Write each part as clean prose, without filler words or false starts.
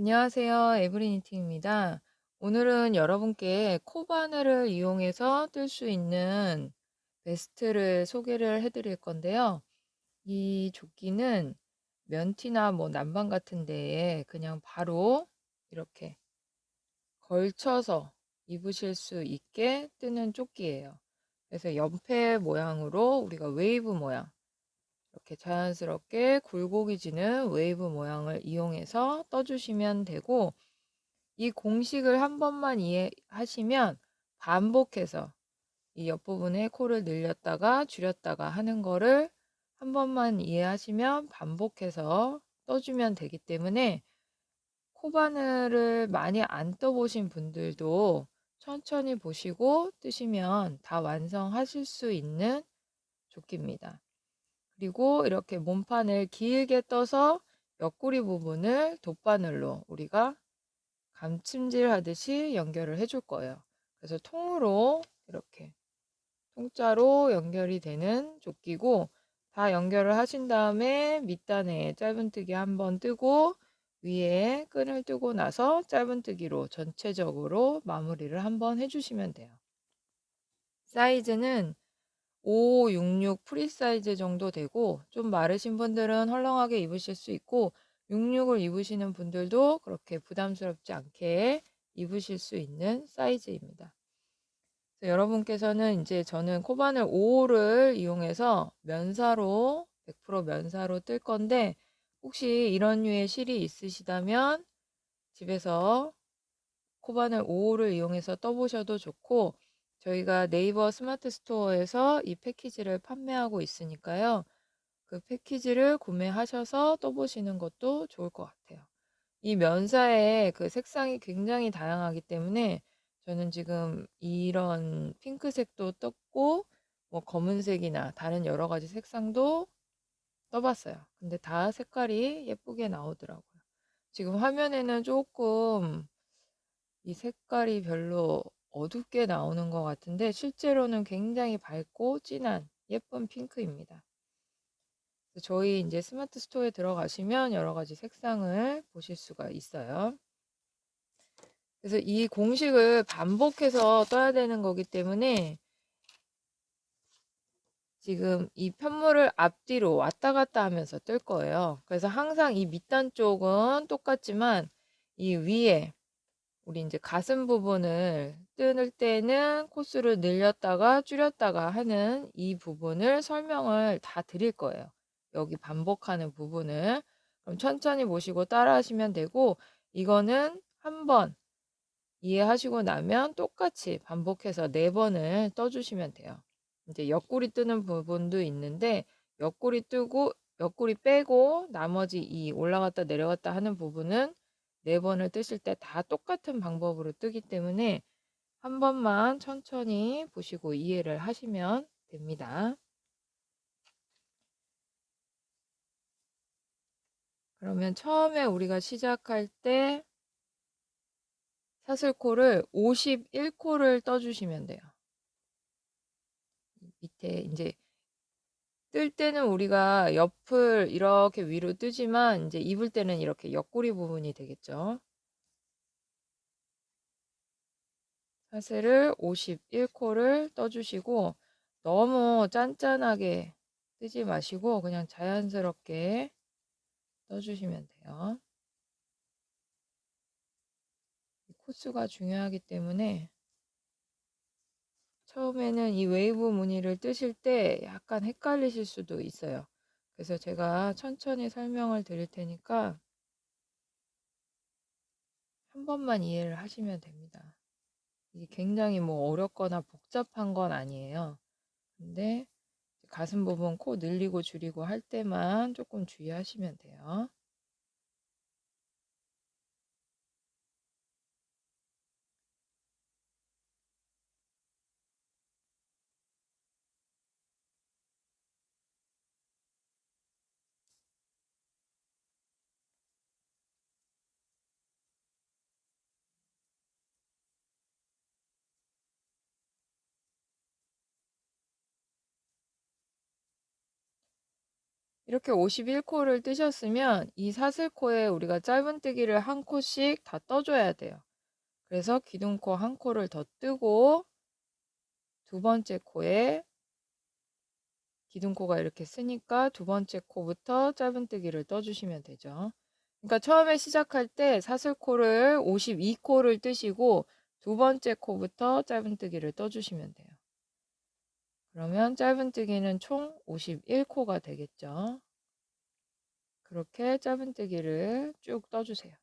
안녕하세요. 에브리니팅입니다. 오늘은 여러분께 코바늘을 이용해서 뜰 수 있는 베스트를 소개를 해드릴 건데요. 이 조끼는 면티나 뭐 난방 같은 데에 그냥 바로 이렇게 걸쳐서 입으실 수 있게 뜨는 조끼예요. 그래서 연패 모양으로 우리가 웨이브 모양, 이렇게 자연스럽게 굴곡이 지는 웨이브 모양을 이용해서 떠주시면 되고, 이 공식을 한 번만 이해하시면 반복해서 이 옆부분에 코를 늘렸다가 줄였다가 하는 거를 한 번만 이해하시면 반복해서 떠주면 되기 때문에 코바늘을 많이 안 떠보신 분들도 천천히 보시고 뜨시면 다 완성하실 수 있는 조끼입니다. 그리고 이렇게 몸판을 길게 떠서 옆구리 부분을 돗바늘로 우리가 감침질 하듯이 연결을 해줄 거예요. 그래서 통으로 이렇게 통짜로 연결이 되는 조끼고, 다 연결을 하신 다음에 밑단에 짧은뜨기 한번 뜨고 위에 끈을 뜨고 나서 짧은뜨기로 전체적으로 마무리를 한번 해주시면 돼요. 사이즈는 566 프리 사이즈 정도 되고, 좀 마르신 분들은 헐렁하게 입으실 수 있고 66을 입으시는 분들도 그렇게 부담스럽지 않게 입으실 수 있는 사이즈입니다. 여러분께서는 이제 저는 코바늘 5호를 이용해서 면사로 100% 면사로 뜰 건데, 혹시 이런 류의 실이 있으시다면 집에서 코바늘 5호를 이용해서 떠보셔도 좋고, 저희가 네이버 스마트 스토어에서 이 패키지를 판매하고 있으니까요. 그 패키지를 구매하셔서 떠보시는 것도 좋을 것 같아요. 이 면사의 그 색상이 굉장히 다양하기 때문에 저는 지금 이런 핑크색도 떴고 뭐 검은색이나 다른 여러 가지 색상도 떠봤어요. 근데 다 색깔이 예쁘게 나오더라고요. 지금 화면에는 조금 이 색깔이 별로 어둡게 나오는 것 같은데 실제로는 굉장히 밝고 진한 예쁜 핑크입니다. 저희 이제 스마트 스토어에 들어가시면 여러 가지 색상을 보실 수가 있어요. 그래서 이 공식을 반복해서 떠야 되는 거기 때문에 지금 이 편물을 앞뒤로 왔다 갔다 하면서 뜰 거예요. 그래서 항상 이 밑단 쪽은 똑같지만 이 위에 우리 이제 가슴 부분을 뜰 때는 코스를 늘렸다가 줄였다가 하는 이 부분을 설명을 다 드릴 거예요. 여기 반복하는 부분을. 그럼 천천히 보시고 따라 하시면 되고, 이거는 한번 이해하시고 나면 똑같이 반복해서 4번을 떠주시면 돼요. 이제 옆구리 뜨는 부분도 있는데, 옆구리 뜨고 옆구리 빼고 나머지 이 올라갔다 내려갔다 하는 부분은 4번을 뜨실 때 다 똑같은 방법으로 뜨기 때문에 한 번만 천천히 보시고 이해를 하시면 됩니다. 그러면 처음에 우리가 시작할 때 사슬코를 51코를 떠주시면 돼요. 밑에 이제 뜰 때는 우리가 옆을 이렇게 위로 뜨지만 이제 입을 때는 이렇게 옆구리 부분이 되겠죠. 사슬을 51코를 떠주시고 너무 짠짠하게 뜨지 마시고 그냥 자연스럽게 떠주시면 돼요. 코스가 중요하기 때문에 처음에는 이 웨이브 무늬를 뜨실 때 약간 헷갈리실 수도 있어요. 그래서 제가 천천히 설명을 드릴 테니까 한 번만 이해를 하시면 됩니다. 이게 굉장히 뭐 어렵거나 복잡한 건 아니에요. 근데 가슴 부분 코 늘리고 줄이고 할 때만 조금 주의하시면 돼요. 이렇게 51코를 뜨셨으면 이 사슬코에 우리가 짧은뜨기를 한 코씩 다 떠줘야 돼요. 그래서 기둥코 한 코를 더 뜨고 두 번째 코에 기둥코가 이렇게 쓰니까 두 번째 코부터 짧은뜨기를 떠주시면 되죠. 그러니까 처음에 시작할 때 사슬코를 52코를 뜨시고 두 번째 코부터 짧은뜨기를 떠주시면 돼요. 그러면 짧은뜨기는 총 51코가 되겠죠. 그렇게 짧은뜨기를 쭉 떠주세요.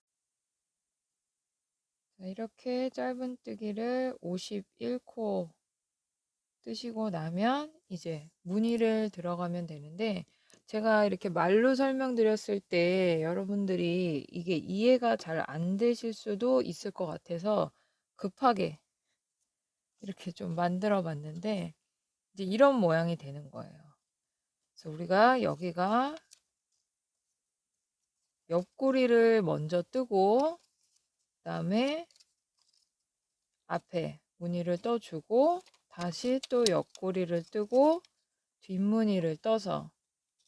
자, 이렇게 짧은뜨기를 51코 뜨시고 나면 이제 무늬를 들어가면 되는데, 제가 이렇게 말로 설명드렸을 때 여러분들이 이게 이해가 잘 안 되실 수도 있을 것 같아서 급하게 이렇게 좀 만들어 봤는데, 이제 이런 모양이 되는 거예요. 그래서 우리가 여기가 옆구리를 먼저 뜨고 그다음에 앞에 무늬를 떠주고 다시 또 옆구리를 뜨고 뒷무늬를 떠서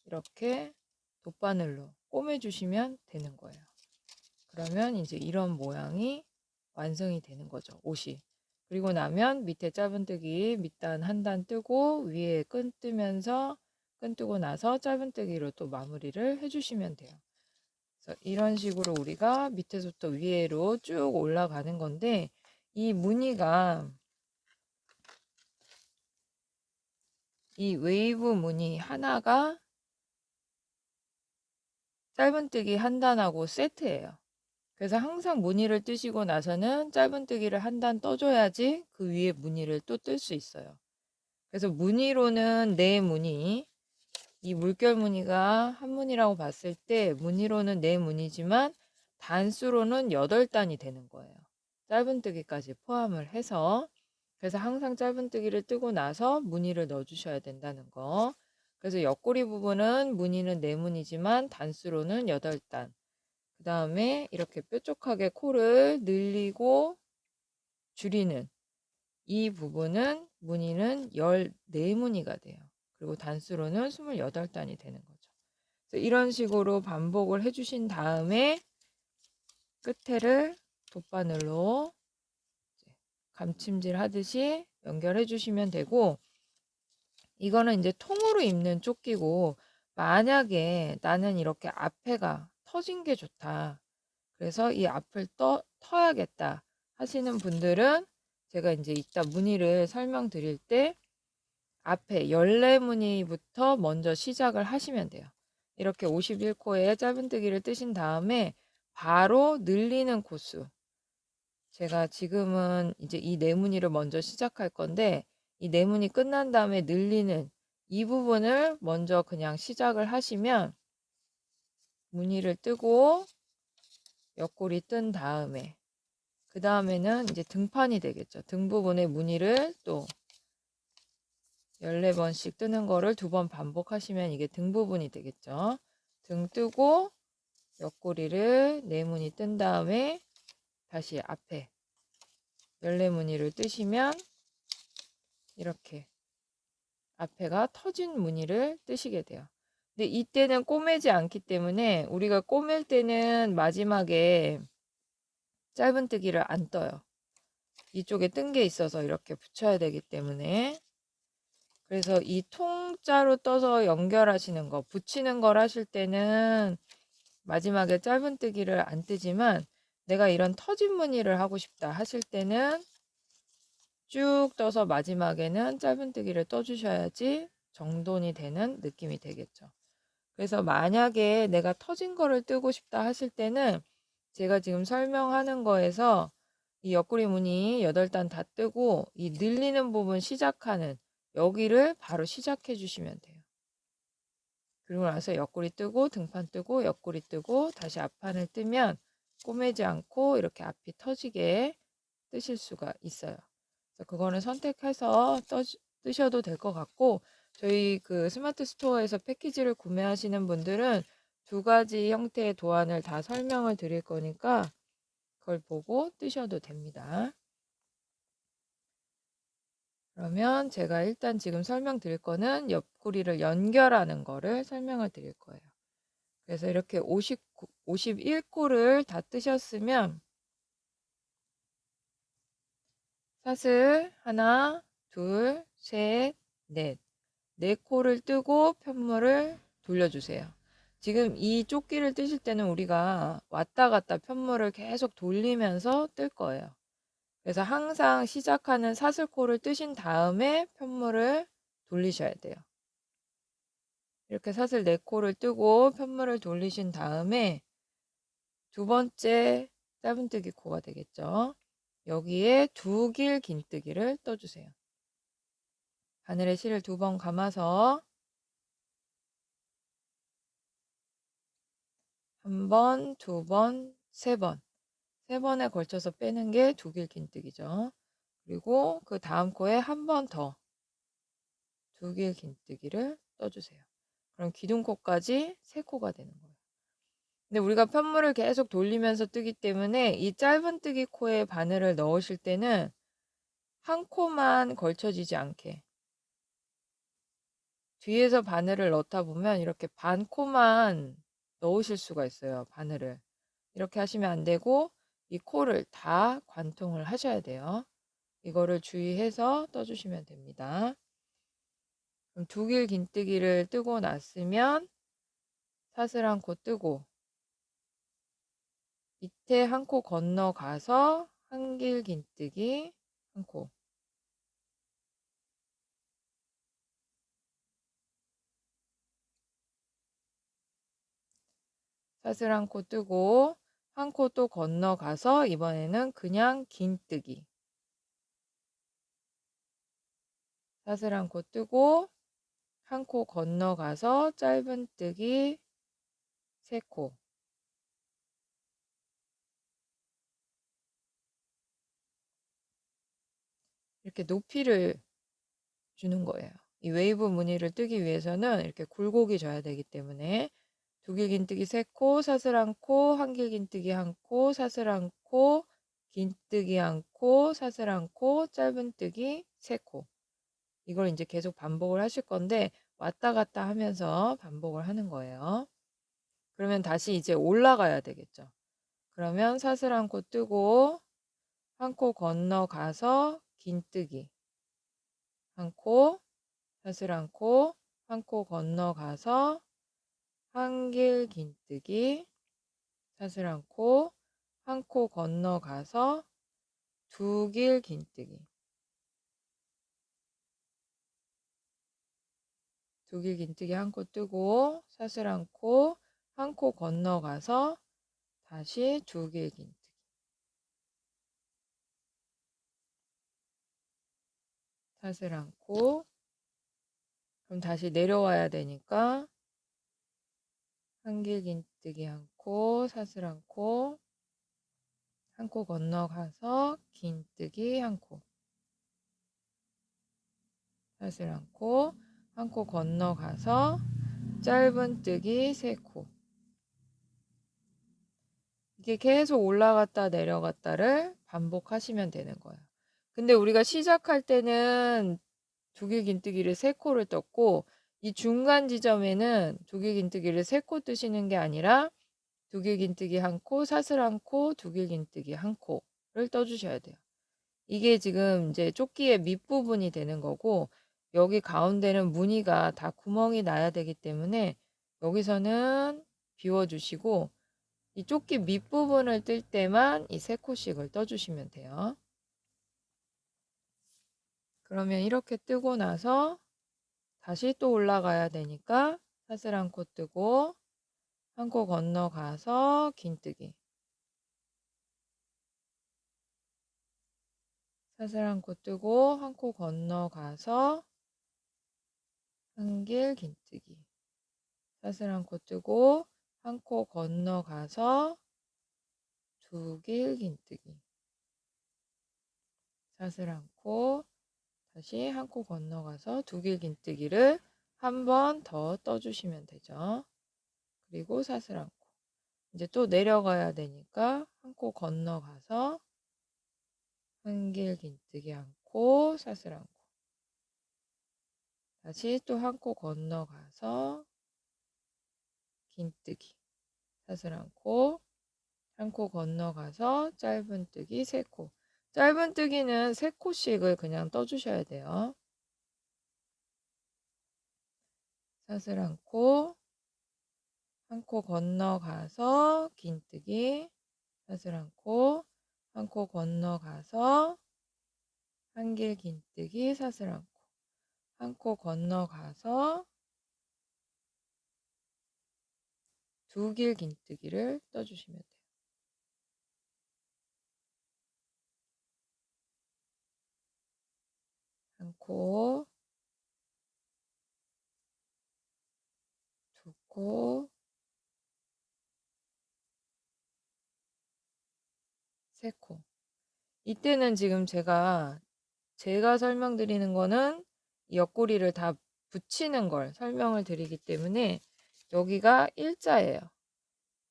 이렇게 돗바늘로 꼬매주시면 되는 거예요. 그러면 이제 이런 모양이 완성이 되는 거죠, 옷이. 그리고 나면 밑에 짧은뜨기 밑단 한 단 뜨고 위에 끈 뜨면서 끈 뜨고 나서 짧은뜨기로 또 마무리를 해주시면 돼요. 그래서 이런 식으로 우리가 밑에서부터 위로 쭉 올라가는 건데, 이 무늬가 이 웨이브 무늬 하나가 짧은뜨기 한 단하고 세트예요. 그래서 항상 무늬를 뜨시고 나서는 짧은뜨기를 한 단 떠줘야지 그 위에 무늬를 또 뜰 수 있어요. 그래서 무늬로는 네 무늬, 이 물결 무늬가 한 무늬라고 봤을 때 무늬로는 네 무늬지만 단수로는 8단이 되는 거예요. 짧은뜨기까지 포함을 해서. 그래서 항상 짧은뜨기를 뜨고 나서 무늬를 넣어주셔야 된다는 거. 그래서 옆구리 부분은 무늬는 네 무늬지만 단수로는 8단. 그 다음에 이렇게 뾰족하게 코를 늘리고 줄이는 이 부분은 무늬는 14무늬가 돼요. 그리고 단수로는 28단이 되는 거죠. 그래서 이런 식으로 반복을 해주신 다음에 끝에를 돗바늘로 감침질 하듯이 연결해 주시면 되고, 이거는 이제 통으로 입는 조끼고, 만약에 나는 이렇게 앞에가 터진 게 좋다, 그래서 이 앞을 터야겠다 하시는 분들은 제가 이제 이따 무늬를 설명드릴 때 앞에 14무늬부터 먼저 시작을 하시면 돼요. 이렇게 51코에 짧은뜨기를 뜨신 다음에 바로 늘리는 코수, 제가 지금은 이제 이 네무늬를 먼저 시작할 건데, 이 네무늬 끝난 다음에 늘리는 이 부분을 먼저 그냥 시작을 하시면 무늬를 뜨고 옆구리 뜬 다음에 그 다음에는 이제 등판이 되겠죠. 등 부분에 무늬를 또 14번씩 뜨는 거를 2번 반복하시면 이게 등 부분이 되겠죠. 등 뜨고 옆구리를 네무늬 뜬 다음에 다시 앞에 14무늬를 뜨시면 이렇게 앞에가 터진 무늬를 뜨시게 돼요. 근데 이때는 꼬매지 않기 때문에 우리가 꼬맬 때는 마지막에 짧은뜨기를 안 떠요. 이쪽에 뜬 게 있어서 이렇게 붙여야 되기 때문에. 그래서 이 통짜로 떠서 연결하시는 거, 붙이는 걸 하실 때는 마지막에 짧은뜨기를 안 뜨지만, 내가 이런 터진 무늬를 하고 싶다 하실 때는 쭉 떠서 마지막에는 짧은뜨기를 떠주셔야지 정돈이 되는 느낌이 되겠죠. 그래서 만약에 내가 터진 거를 뜨고 싶다 하실 때는 제가 지금 설명하는 거에서 이 옆구리 무늬 8단 다 뜨고 이 늘리는 부분 시작하는 여기를 바로 시작해 주시면 돼요. 그리고 나서 옆구리 뜨고 등판 뜨고 옆구리 뜨고 다시 앞판을 뜨면 꼬매지 않고 이렇게 앞이 터지게 뜨실 수가 있어요. 그래서 그거는 선택해서 뜨셔도 될 것 같고, 저희 그 스마트 스토어에서 패키지를 구매하시는 분들은 2가지 형태의 도안을 다 설명을 드릴 거니까 그걸 보고 뜨셔도 됩니다. 그러면 제가 일단 지금 설명드릴 거는 옆구리를 연결하는 거를 설명을 드릴 거예요. 그래서 이렇게 51코를 다 뜨셨으면 사슬 하나, 둘, 셋, 넷. 4코를 뜨고 편물을 돌려주세요. 지금 이 조끼를 뜨실 때는 우리가 왔다 갔다 편물을 계속 돌리면서 뜰 거예요. 그래서 항상 시작하는 사슬코를 뜨신 다음에 편물을 돌리셔야 돼요. 이렇게 사슬 4코를 뜨고 편물을 돌리신 다음에 두 번째 짧은뜨기 코가 되겠죠. 여기에 두 길 긴뜨기를 떠주세요. 바늘에 실을 2번 감아서 1번, 2번, 3번. 3번에 걸쳐서 빼는 게 두 길 긴뜨기죠. 그리고 그 다음 코에 한 번 더 두 길 긴뜨기를 떠주세요. 그럼 기둥코까지 3코가 되는 거예요. 근데 우리가 편물을 계속 돌리면서 뜨기 때문에 이 짧은뜨기 코에 바늘을 넣으실 때는 한 코만 걸쳐지지 않게 뒤에서 바늘을 넣다 보면 이렇게 반 코만 넣으실 수가 있어요. 바늘을. 이렇게 하시면 안 되고 이 코를 다 관통을 하셔야 돼요. 이거를 주의해서 떠주시면 됩니다. 그럼 두 길 긴뜨기를 뜨고 났으면 사슬 한 코 뜨고 밑에 한 코 건너가서 한 길 긴뜨기 한 코. 사슬 한 코 뜨고 한 코 또 건너가서 이번에는 그냥 긴뜨기. 사슬 한 코 뜨고 한 코 건너가서 짧은뜨기 3코. 이렇게 높이를 주는 거예요. 이 웨이브 무늬를 뜨기 위해서는 이렇게 굴곡이 져야 되기 때문에 두 길 긴뜨기 3코, 사슬 한 코, 한 길 긴뜨기 한 코, 사슬 한 코, 긴뜨기 한 코, 사슬 한 코, 짧은뜨기 3코. 이걸 이제 계속 반복을 하실 건데 왔다 갔다 하면서 반복을 하는 거예요. 그러면 다시 이제 올라가야 되겠죠. 그러면 사슬 한 코 뜨고 한 코 건너가서 긴뜨기 한 코, 사슬 한 코, 한 코 건너가서 한 길 긴뜨기 사슬 한 코, 한 코 건너가서 두 길 긴뜨기 두 길 긴뜨기 한 코 뜨고 사슬 한 코, 한 코 건너가서 다시 두 길 긴뜨기 사슬 한 코. 그럼 다시 내려와야 되니까 한 길 긴뜨기 한 코, 사슬 한 코, 한 코 건너가서 긴뜨기 한 코, 사슬 한 코, 한 코 건너가서 짧은뜨기 3코. 이게 계속 올라갔다 내려갔다를 반복하시면 되는 거예요. 근데 우리가 시작할 때는 두 길 긴뜨기를 3코를 떴고 이 중간 지점에는 두 길 긴뜨기를 3코 뜨시는 게 아니라 두 길 긴뜨기 한 코, 사슬 한 코, 두 길 긴뜨기 한 코를 떠주셔야 돼요. 이게 지금 이제 조끼의 밑부분이 되는 거고 여기 가운데는 무늬가 다 구멍이 나야 되기 때문에 여기서는 비워주시고 이 조끼 밑부분을 뜰 때만 이 3코씩을 떠주시면 돼요. 그러면 이렇게 뜨고 나서 다시 또 올라가야 되니까 사슬 한 코 뜨고 한 코 건너가서 긴뜨기 사슬 한 코 뜨고 한 코 건너가서 한 길 긴뜨기 사슬 한 코 뜨고 한 코 건너가서 두 길 긴뜨기 사슬 한 코 다시 한 코 건너가서 두 길 긴뜨기를 한 번 더 떠주시면 되죠. 그리고 사슬 한 코. 이제 또 내려가야 되니까 한 코 건너가서 한 길 긴뜨기 한 코, 사슬 한 코. 다시 또 한 코 건너가서 긴뜨기, 사슬 않고 한 코 건너가서 짧은뜨기 3코. 짧은뜨기는 3코씩을 그냥 떠주셔야 돼요. 사슬 않고 한 코 건너가서 긴뜨기, 사슬 않고 한 코 건너가서 한길 긴뜨기, 사슬 않고 한 코 건너가서 2길 긴뜨기를 떠주시면 돼요. 한 코, 2코, 3코. 이때는 지금 제가 설명드리는 거는 옆구리를 다 붙이는 걸 설명을 드리기 때문에 여기가 일자예요.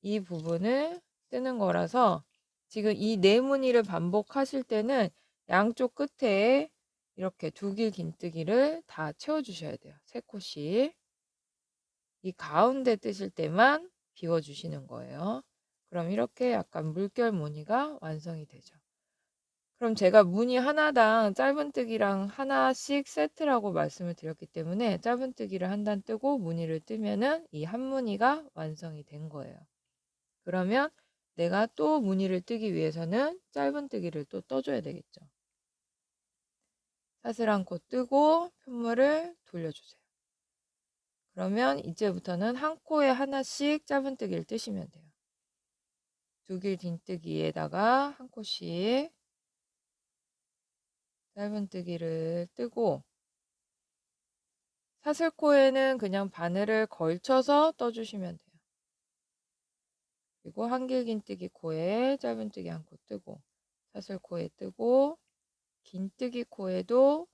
이 부분을 뜨는 거라서 지금 이 네무늬를 반복하실 때는 양쪽 끝에 이렇게 2길 긴뜨기를 다 채워주셔야 돼요. 3코씩. 이 가운데 뜨실 때만 비워주시는 거예요. 그럼 이렇게 약간 물결 무늬가 완성이 되죠. 그럼 제가 무늬 하나당 짧은뜨기랑 하나씩 세트라고 말씀을 드렸기 때문에 짧은뜨기를 한 단 뜨고 무늬를 뜨면은 이 한 무늬가 완성이 된 거예요. 그러면 내가 또 무늬를 뜨기 위해서는 짧은뜨기를 또 떠줘야 되겠죠. 사슬 한 코 뜨고 편물을 돌려주세요. 그러면 이제부터는 한 코에 하나씩 짧은뜨기를 뜨시면 돼요. 2길 긴뜨기에다가 한 코씩 짧은뜨기를 뜨고 사슬코에는 그냥 바늘을 걸쳐서 떠주시면 돼요. 그리고 한길 긴뜨기 코에 짧은뜨기 한 코 뜨고 사슬코에 뜨고 긴뜨기 코에도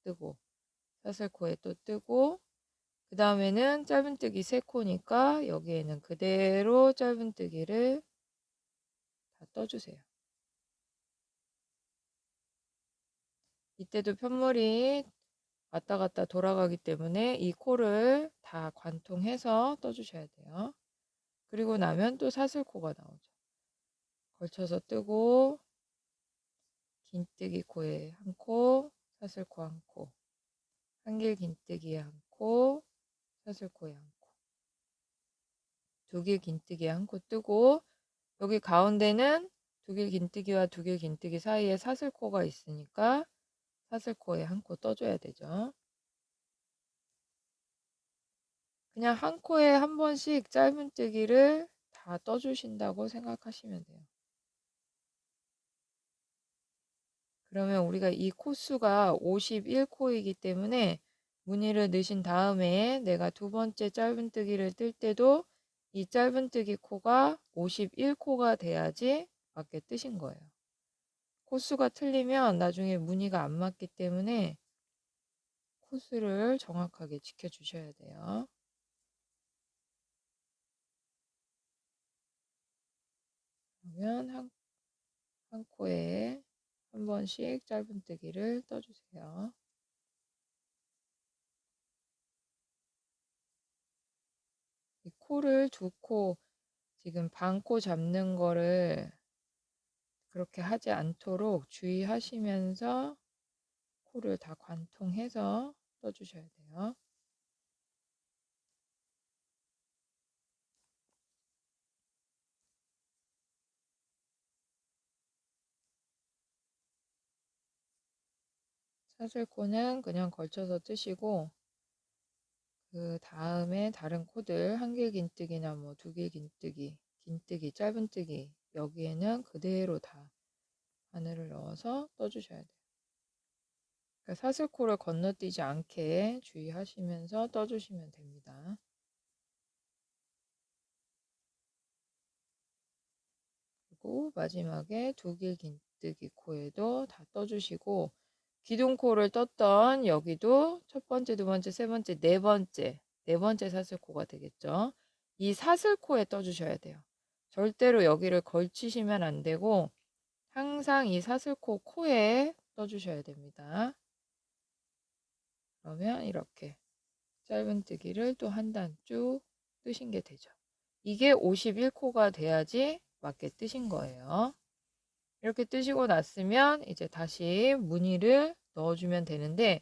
뜨고 사슬코에 또 뜨고 그 다음에는 짧은뜨기 3코니까 여기에는 그대로 짧은뜨기를 다 떠주세요. 이때도 편물이 왔다 갔다 돌아가기 때문에 이 코를 다 관통해서 떠주셔야 돼요. 그리고 나면 또 사슬코가 나오죠. 걸쳐서 뜨고 긴뜨기 코에 한 코, 사슬코 한 코, 한길 긴뜨기에 한 코, 사슬코에 한 코, 2길 긴뜨기에 한 코 뜨고 여기 가운데는 2길 긴뜨기와 2길 긴뜨기 사이에 사슬코가 있으니까 사슬코에 한 코 떠줘야 되죠. 그냥 한 코에 한 번씩 짧은뜨기를 다 떠주신다고 생각하시면 돼요. 그러면 우리가 이 코수가 51코이기 때문에 무늬를 넣으신 다음에 내가 2번째 짧은뜨기를 뜰 때도 이 짧은뜨기 코가 51코가 돼야지 맞게 뜨신 거예요. 코수가 틀리면 나중에 무늬가 안 맞기 때문에 코수를 정확하게 지켜주셔야 돼요. 그러면 한 코에 한 번씩 짧은뜨기를 떠주세요. 이 코를 2코 지금 반코 잡는 거를 그렇게 하지 않도록 주의하시면서 코를 다 관통해서 떠주셔야 돼요. 사슬코는 그냥 걸쳐서 뜨시고 그 다음에 다른 코들 한길 긴뜨기나 뭐 2길 긴뜨기, 긴뜨기, 짧은뜨기 여기에는 그대로 다 바늘을 넣어서 떠주셔야 돼요. 그러니까 사슬코를 건너뛰지 않게 주의하시면서 떠주시면 됩니다. 그리고 마지막에 2길 긴뜨기 코에도 다 떠주시고 기둥코를 떴던 여기도 첫 번째, 두 번째, 세 번째, 네 번째 사슬코가 되겠죠. 이 사슬코에 떠주셔야 돼요. 절대로 여기를 걸치시면 안 되고 항상 이 사슬코 코에 떠주셔야 됩니다. 그러면 이렇게 짧은뜨기를 또 한 단 쭉 뜨신 게 되죠. 이게 51코가 돼야지 맞게 뜨신 거예요. 이렇게 뜨시고 났으면 이제 다시 무늬를 넣어주면 되는데,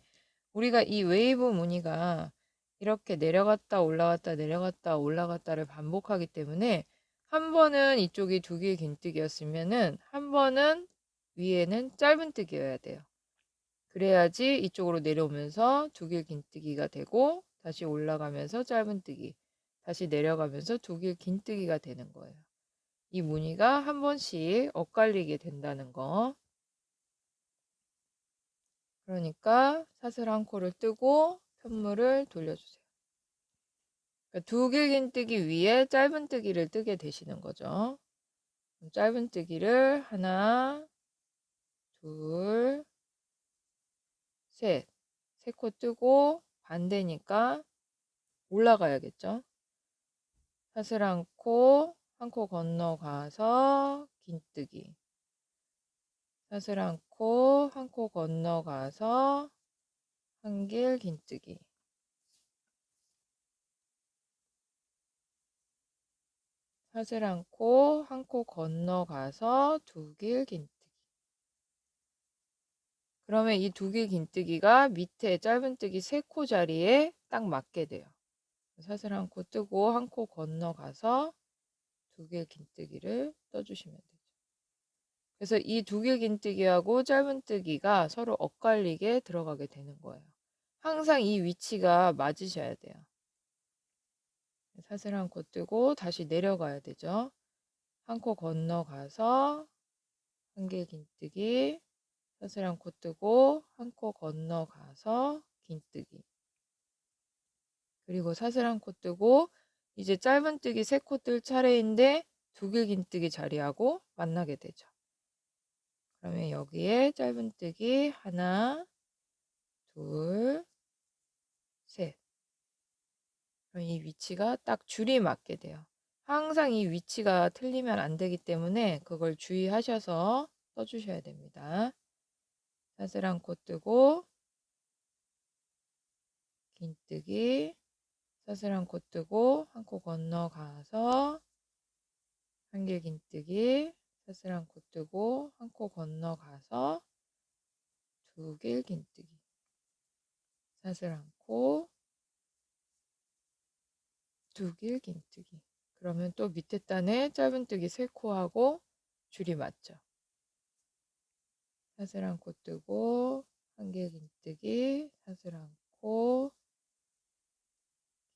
우리가 이 웨이브 무늬가 이렇게 내려갔다 올라갔다 내려갔다 올라갔다를 반복하기 때문에 한 번은 이쪽이 두 개의 긴뜨기였으면은 한 번은 위에는 짧은뜨기여야 돼요. 그래야지 이쪽으로 내려오면서 두 길 긴뜨기가 되고 다시 올라가면서 짧은뜨기, 다시 내려가면서 두 길 긴뜨기가 되는 거예요. 이 무늬가 한 번씩 엇갈리게 된다는 거. 그러니까 사슬 한 코를 뜨고 편물을 돌려주세요. 그러니까 두 길 긴뜨기 위에 짧은뜨기를 뜨게 되시는 거죠. 짧은뜨기를 하나, 둘, 셋. 세 코 뜨고 반대니까 올라가야겠죠. 사슬 한 코 건너가서 긴뜨기. 사슬 한 코 건너가서 한 길 긴뜨기. 사슬 한 코 건너가서 두 길 긴뜨기. 그러면 이 두 길 긴뜨기가 밑에 짧은뜨기 3코 자리에 딱 맞게 돼요. 사슬 한 코 뜨고 한 코 건너가서 두 길 긴뜨기를 떠주시면 되죠. 그래서 이 두 길 긴뜨기하고 짧은뜨기가 서로 엇갈리게 들어가게 되는 거예요. 항상 이 위치가 맞으셔야 돼요. 사슬 한 코 뜨고 다시 내려가야 되죠. 한 코 건너가서 한 길 긴뜨기, 사슬 한 코 뜨고 한 코 건너가서 긴뜨기, 그리고 사슬 한 코 뜨고 이제 짧은뜨기 3코 뜰 차례인데 두 길 긴뜨기 자리하고 만나게 되죠. 그러면 여기에 짧은뜨기 하나, 둘, 셋. 그럼 이 위치가 딱 줄이 맞게 돼요. 항상 이 위치가 틀리면 안 되기 때문에 그걸 주의하셔서 써주셔야 됩니다. 사슬 한 코 뜨고 긴뜨기, 사슬 한 코 뜨고 한 코 건너가서 한 길 긴뜨기, 사슬 한 코 뜨고 한 코 건너가서 두 길 긴뜨기, 사슬 한 코, 두 길 긴뜨기. 그러면 또 밑에 단에 짧은뜨기 3코하고 줄이 맞죠. 사슬 한 코 뜨고 한 길 긴뜨기, 사슬 한 코,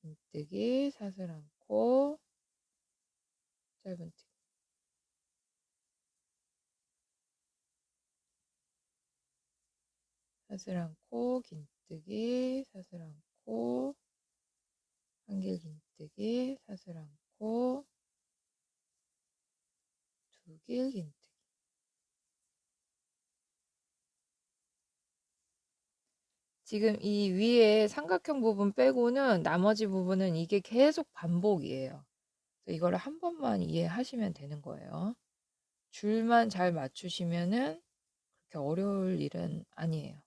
긴뜨기, 사슬 한 코, 짧은뜨기. 사슬 한 코, 긴뜨기, 사슬 한 코, 한 길 긴뜨기, 사슬 한 코, 두 길 긴뜨기. 지금 이 위에 삼각형 부분 빼고는 나머지 부분은 이게 계속 반복이에요. 이거를 한 번만 이해하시면 되는 거예요. 줄만 잘 맞추시면은 그렇게 어려울 일은 아니에요.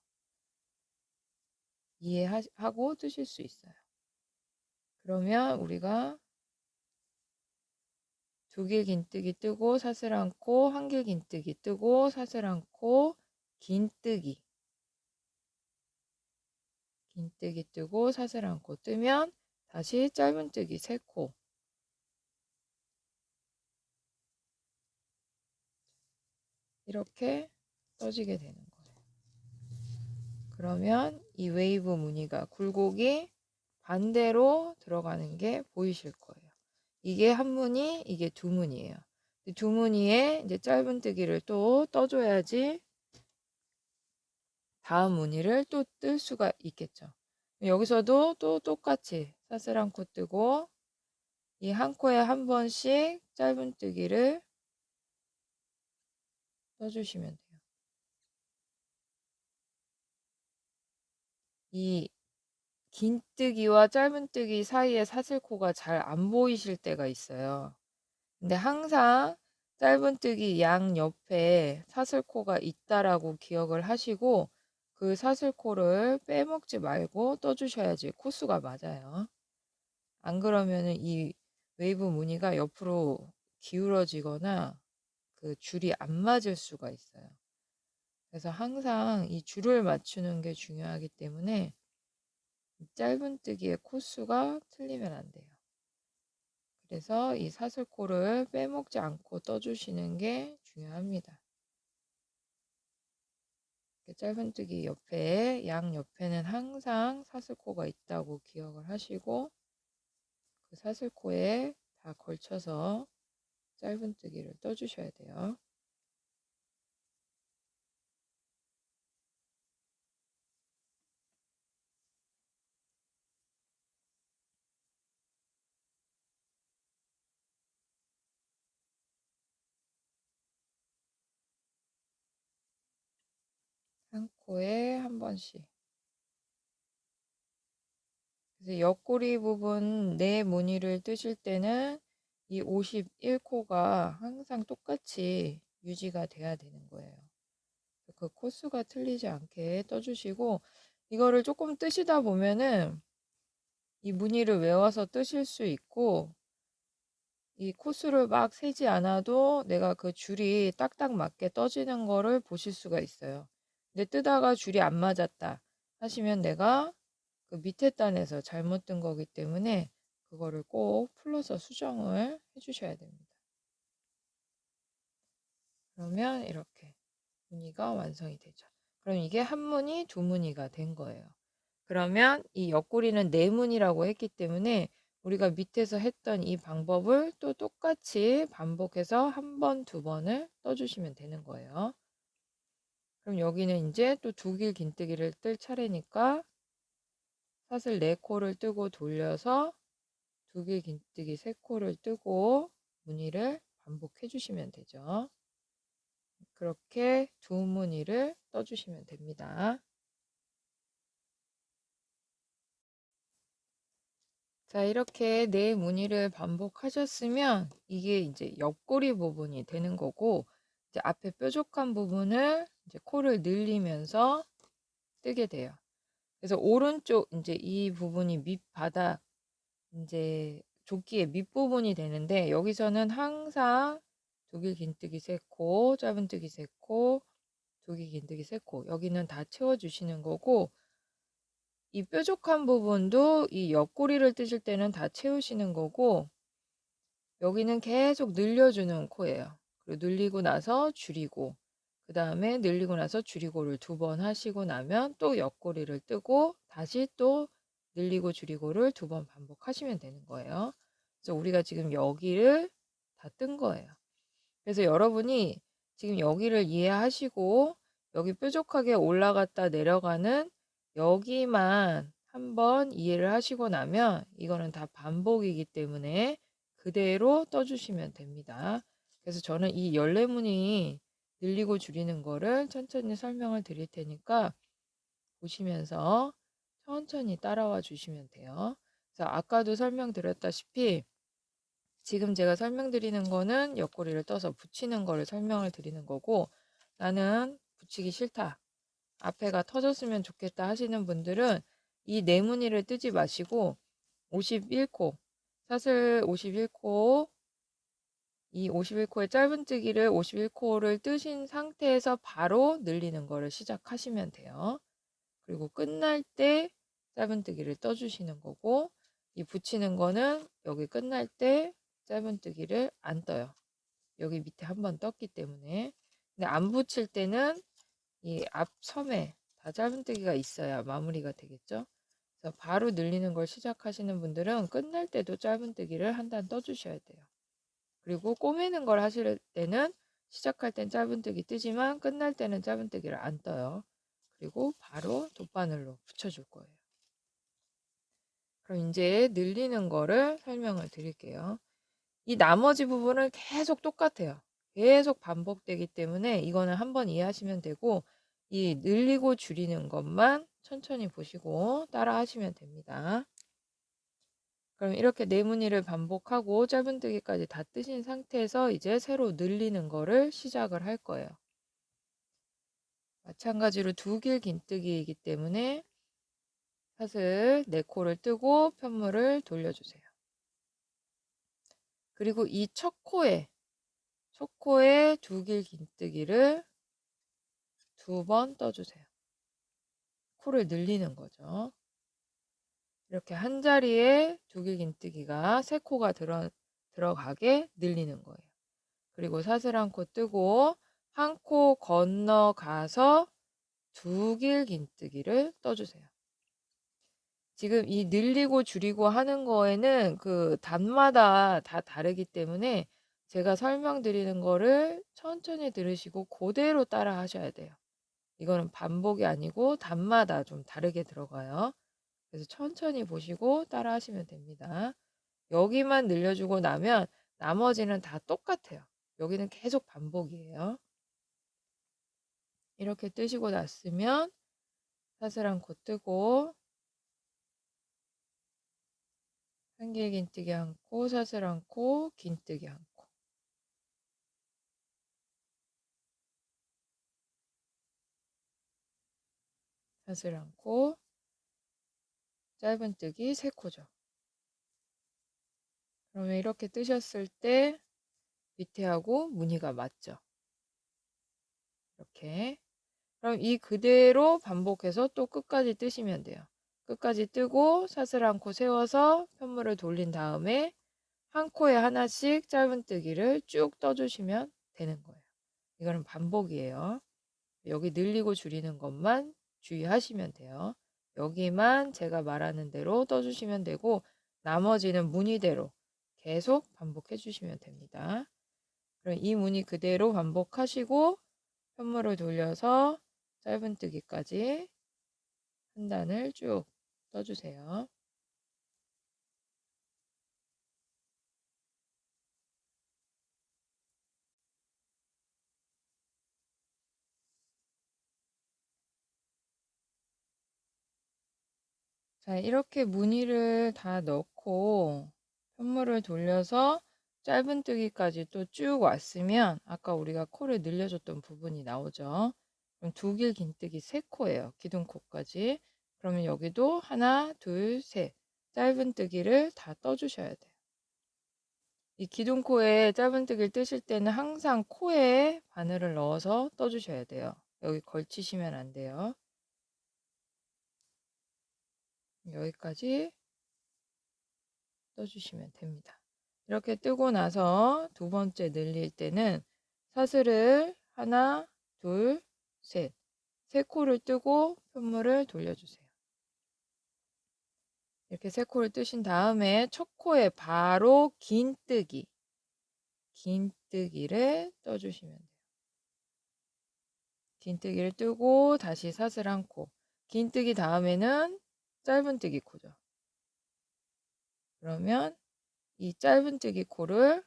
이해하고 뜨실 수 있어요. 그러면 우리가 두 길 긴뜨기 뜨고 사슬 한 코, 한 길 긴뜨기 뜨고 사슬 한 코, 긴뜨기, 긴뜨기 뜨고 사슬 한 코 뜨면 다시 짧은뜨기 3코, 이렇게 떠지게 되는 거예요. 그러면 이 웨이브 무늬가 굴곡이 반대로 들어가는 게 보이실 거예요. 이게 한 무늬, 이게 두 무늬예요. 두 무늬에 이제 짧은뜨기를 또 떠줘야지 다음 무늬를 또 뜰 수가 있겠죠. 여기서도 또 똑같이 사슬 한 코 뜨고 이 한 코에 한 번씩 짧은뜨기를 떠주시면 돼요. 이 긴뜨기와 짧은뜨기 사이에 사슬코가 잘 안 보이실 때가 있어요. 근데 항상 짧은뜨기 양 옆에 사슬코가 있다라고 기억을 하시고 그 사슬코를 빼먹지 말고 떠주셔야지 코수가 맞아요. 안 그러면은 이 웨이브 무늬가 옆으로 기울어지거나 그 줄이 안 맞을 수가 있어요. 그래서 항상 이 줄을 맞추는 게 중요하기 때문에 짧은뜨기의 코수가 틀리면 안 돼요. 그래서 이 사슬코를 빼먹지 않고 떠주시는 게 중요합니다. 짧은뜨기 옆에, 양 옆에는 항상 사슬코가 있다고 기억을 하시고 그 사슬코에 다 걸쳐서 짧은뜨기를 떠주셔야 돼요. 한 코에 한 번씩. 그래서 옆구리 부분 내 무늬를 뜨실 때는 이 51코가 항상 똑같이 유지가 돼야 되는 거예요. 그 코수가 틀리지 않게 떠주시고 이거를 조금 뜨시다 보면은 이 무늬를 외워서 뜨실 수 있고 이 코수를 막 세지 않아도 내가 그 줄이 딱딱 맞게 떠지는 거를 보실 수가 있어요. 근데 뜨다가 줄이 안 맞았다 하시면 내가 그 밑에 단에서 잘못 뜬 거기 때문에 그거를 꼭 풀러서 수정을 해주셔야 됩니다. 그러면 이렇게 무늬가 완성이 되죠. 그럼 이게 한 무늬, 두 무늬가 된 거예요. 그러면 이 옆구리는 네 무늬라고 했기 때문에 우리가 밑에서 했던 이 방법을 또 똑같이 반복해서 한 번, 두 번을 떠주시면 되는 거예요. 그럼 여기는 이제 또 두 길 긴뜨기를 뜰 차례니까 사슬 4코를 뜨고 돌려서 두 길 긴뜨기 3코를 뜨고 무늬를 반복해 주시면 되죠. 그렇게 두 무늬를 떠주시면 됩니다. 자, 이렇게 네 무늬를 반복하셨으면 이게 이제 옆구리 부분이 되는 거고 이제 앞에 뾰족한 부분을 이제 코를 늘리면서 뜨게 돼요. 그래서 오른쪽 이제 이 부분이 밑바닥 이제 조끼의 밑부분이 되는데 여기서는 항상 두 길 긴뜨기 3코, 짧은뜨기 3코, 두 길 긴뜨기 3코 여기는 다 채워주시는 거고 이 뾰족한 부분도 이 옆구리를 뜨실 때는 다 채우시는 거고 여기는 계속 늘려주는 코예요. 그리고 늘리고 나서 줄이고 그 다음에 늘리고 나서 줄이고를 2번 하시고 나면 또 옆구리를 뜨고 다시 또 늘리고 줄이고를 2번 반복하시면 되는 거예요. 그래서 우리가 지금 여기를 다 뜬 거예요. 그래서 여러분이 지금 여기를 이해하시고 여기 뾰족하게 올라갔다 내려가는 여기만 한번 이해를 하시고 나면 이거는 다 반복이기 때문에 그대로 떠주시면 됩니다. 그래서 저는 이 열레무늬 늘리고 줄이는 거를 천천히 설명을 드릴 테니까 보시면서 천천히 따라와 주시면 돼요. 그래서 아까도 설명드렸다시피 지금 제가 설명드리는 거는 옆구리를 떠서 붙이는 거를 설명을 드리는 거고 나는 붙이기 싫다. 앞에가 터졌으면 좋겠다 하시는 분들은 이 네무늬를 뜨지 마시고 51코 사슬 51코 이 51코의 짧은뜨기를 51코를 뜨신 상태에서 바로 늘리는 거를 시작하시면 돼요. 그리고 끝날 때 짧은뜨기를 떠주시는 거고 이 붙이는 거는 여기 끝날 때 짧은뜨기를 안 떠요. 여기 밑에 한번 떴기 때문에. 근데 안 붙일 때는 이 앞 섬에 다 짧은뜨기가 있어야 마무리가 되겠죠. 그래서 바로 늘리는 걸 시작하시는 분들은 끝날 때도 짧은뜨기를 한 단 떠주셔야 돼요. 그리고 꼬매는 걸 하실 때는 시작할 땐 짧은뜨기 뜨지만 끝날 때는 짧은뜨기를 안 떠요. 그리고 바로 돗바늘로 붙여줄 거예요. 그럼 이제 늘리는 거를 설명을 드릴게요. 이 나머지 부분은 계속 똑같아요. 계속 반복되기 때문에 이거는 한번 이해하시면 되고 이 늘리고 줄이는 것만 천천히 보시고 따라 하시면 됩니다. 그럼 이렇게 네 무늬를 반복하고 짧은뜨기까지 다 뜨신 상태에서 이제 새로 늘리는 거를 시작을 할 거예요. 마찬가지로 두 길 긴뜨기이기 때문에 사슬 4코를 뜨고 편물을 돌려주세요. 그리고 이 첫 코에 두 길 긴뜨기를 2번 떠주세요. 코를 늘리는 거죠. 이렇게 한 자리에 두 길 긴뜨기가 3코가 들어가게 늘리는 거예요. 그리고 사슬 1코 뜨고 1코 건너가서 두 길 긴뜨기를 떠주세요. 지금 이 늘리고 줄이고 하는 거에는 그 단마다 다 다르기 때문에 제가 설명드리는 거를 천천히 들으시고 그대로 따라 하셔야 돼요. 이거는 반복이 아니고 단마다 좀 다르게 들어가요. 그래서 천천히 보시고 따라 하시면 됩니다. 여기만 늘려주고 나면 나머지는 다 똑같아요. 여기는 계속 반복이에요. 이렇게 뜨시고 났으면 사슬 1코 뜨고 한 길 긴뜨기 1코, 사슬 1코, 긴뜨기 1코. 사슬 1코, 짧은뜨기 3코죠. 그러면 이렇게 뜨셨을 때 밑에하고 무늬가 맞죠? 이렇게. 그럼 이 그대로 반복해서 또 끝까지 뜨시면 돼요. 끝까지 뜨고 사슬 1코 세워서 편물을 돌린 다음에 한 코에 하나씩 짧은뜨기를 쭉 떠주시면 되는 거예요. 이거는 반복이에요. 여기 늘리고 줄이는 것만 주의하시면 돼요. 여기만 제가 말하는 대로 떠주시면 되고 나머지는 무늬대로 계속 반복해 주시면 됩니다. 그럼 이 무늬 그대로 반복하시고 편물을 돌려서 짧은뜨기까지 한 단을 쭉 떠주세요. 자, 이렇게 무늬를 다 넣고 편물을 돌려서 짧은뜨기까지 또 쭉 왔으면 아까 우리가 코를 늘려줬던 부분이 나오죠. 그럼 두 길 긴뜨기 3코예요. 기둥코까지. 그러면 여기도 하나, 둘, 셋 짧은뜨기를 다 떠주셔야 돼요. 이 기둥코에 짧은뜨기를 뜨실 때는 항상 코에 바늘을 넣어서 떠주셔야 돼요. 여기 걸치시면 안 돼요. 여기까지 떠주시면 됩니다. 이렇게 뜨고 나서 두 번째 늘릴 때는 사슬을 하나, 둘, 셋, 3코를 뜨고 편물을 돌려주세요. 이렇게 3코를 뜨신 다음에 첫 코에 바로 긴뜨기를 떠주시면 돼요. 긴뜨기를 뜨고 다시 사슬 1코. 긴뜨기 다음에는 짧은뜨기 코죠. 그러면 이 짧은뜨기 코를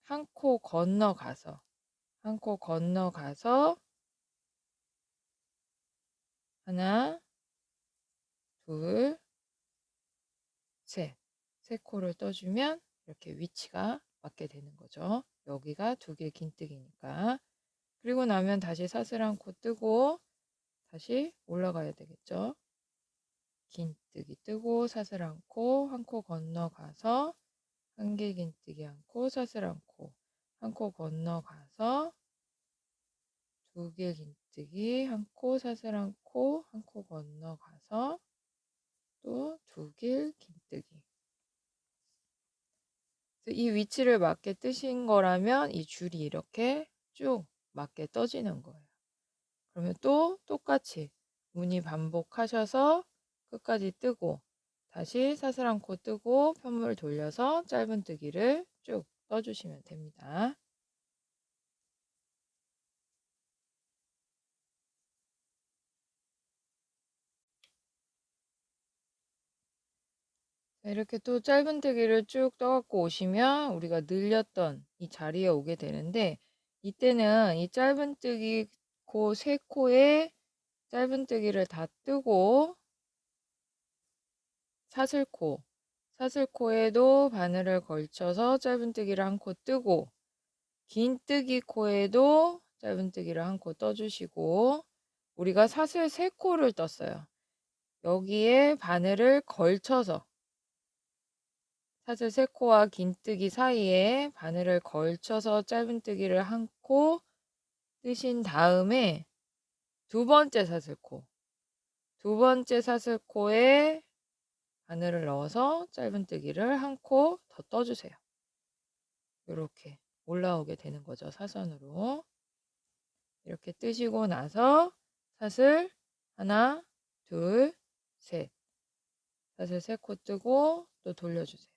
한 코 건너가서 하나, 둘, 셋, 3코를 떠주면 이렇게 위치가 맞게 되는 거죠. 여기가 두 개 긴뜨기니까. 그리고 나면 다시 사슬 1코 뜨고 다시 올라가야 되겠죠. 긴뜨기 뜨고 사슬 1코, 한 코 건너가서 한 길 긴뜨기 1코, 사슬 1코, 한 코 건너가서 두 길 긴뜨기 1코, 사슬 1코, 한 코 건너가서 또 두 길 긴뜨기. 이 위치를 맞게 뜨신 거라면 이 줄이 이렇게 쭉 맞게 떠지는 거예요. 그러면 또 똑같이 무늬 반복하셔서 끝까지 뜨고 다시 사슬 1코 뜨고 편물 돌려서 짧은뜨기를 쭉 떠주시면 됩니다. 이렇게 또 짧은뜨기를 쭉 떠갖고 오시면 우리가 늘렸던 이 자리에 오게 되는데 이때는 이 짧은뜨기 코 3코에 짧은뜨기를 다 뜨고 사슬코에도 바늘을 걸쳐서 짧은뜨기를 1코 뜨고 긴뜨기 코에도 짧은뜨기를 한 코 떠주시고, 우리가 사슬 3코를 떴어요. 여기에 바늘을 걸쳐서, 사슬 3코와 긴뜨기 사이에 바늘을 걸쳐서 짧은뜨기를 한 코 뜨신 다음에 두 번째 사슬코, 두 번째 사슬코에 바늘을 넣어서 짧은뜨기를 한 코 더 떠주세요. 이렇게 올라오게 되는 거죠. 사선으로. 이렇게 뜨시고 나서 사슬 하나, 둘, 셋. 사슬 3코 뜨고 또 돌려주세요.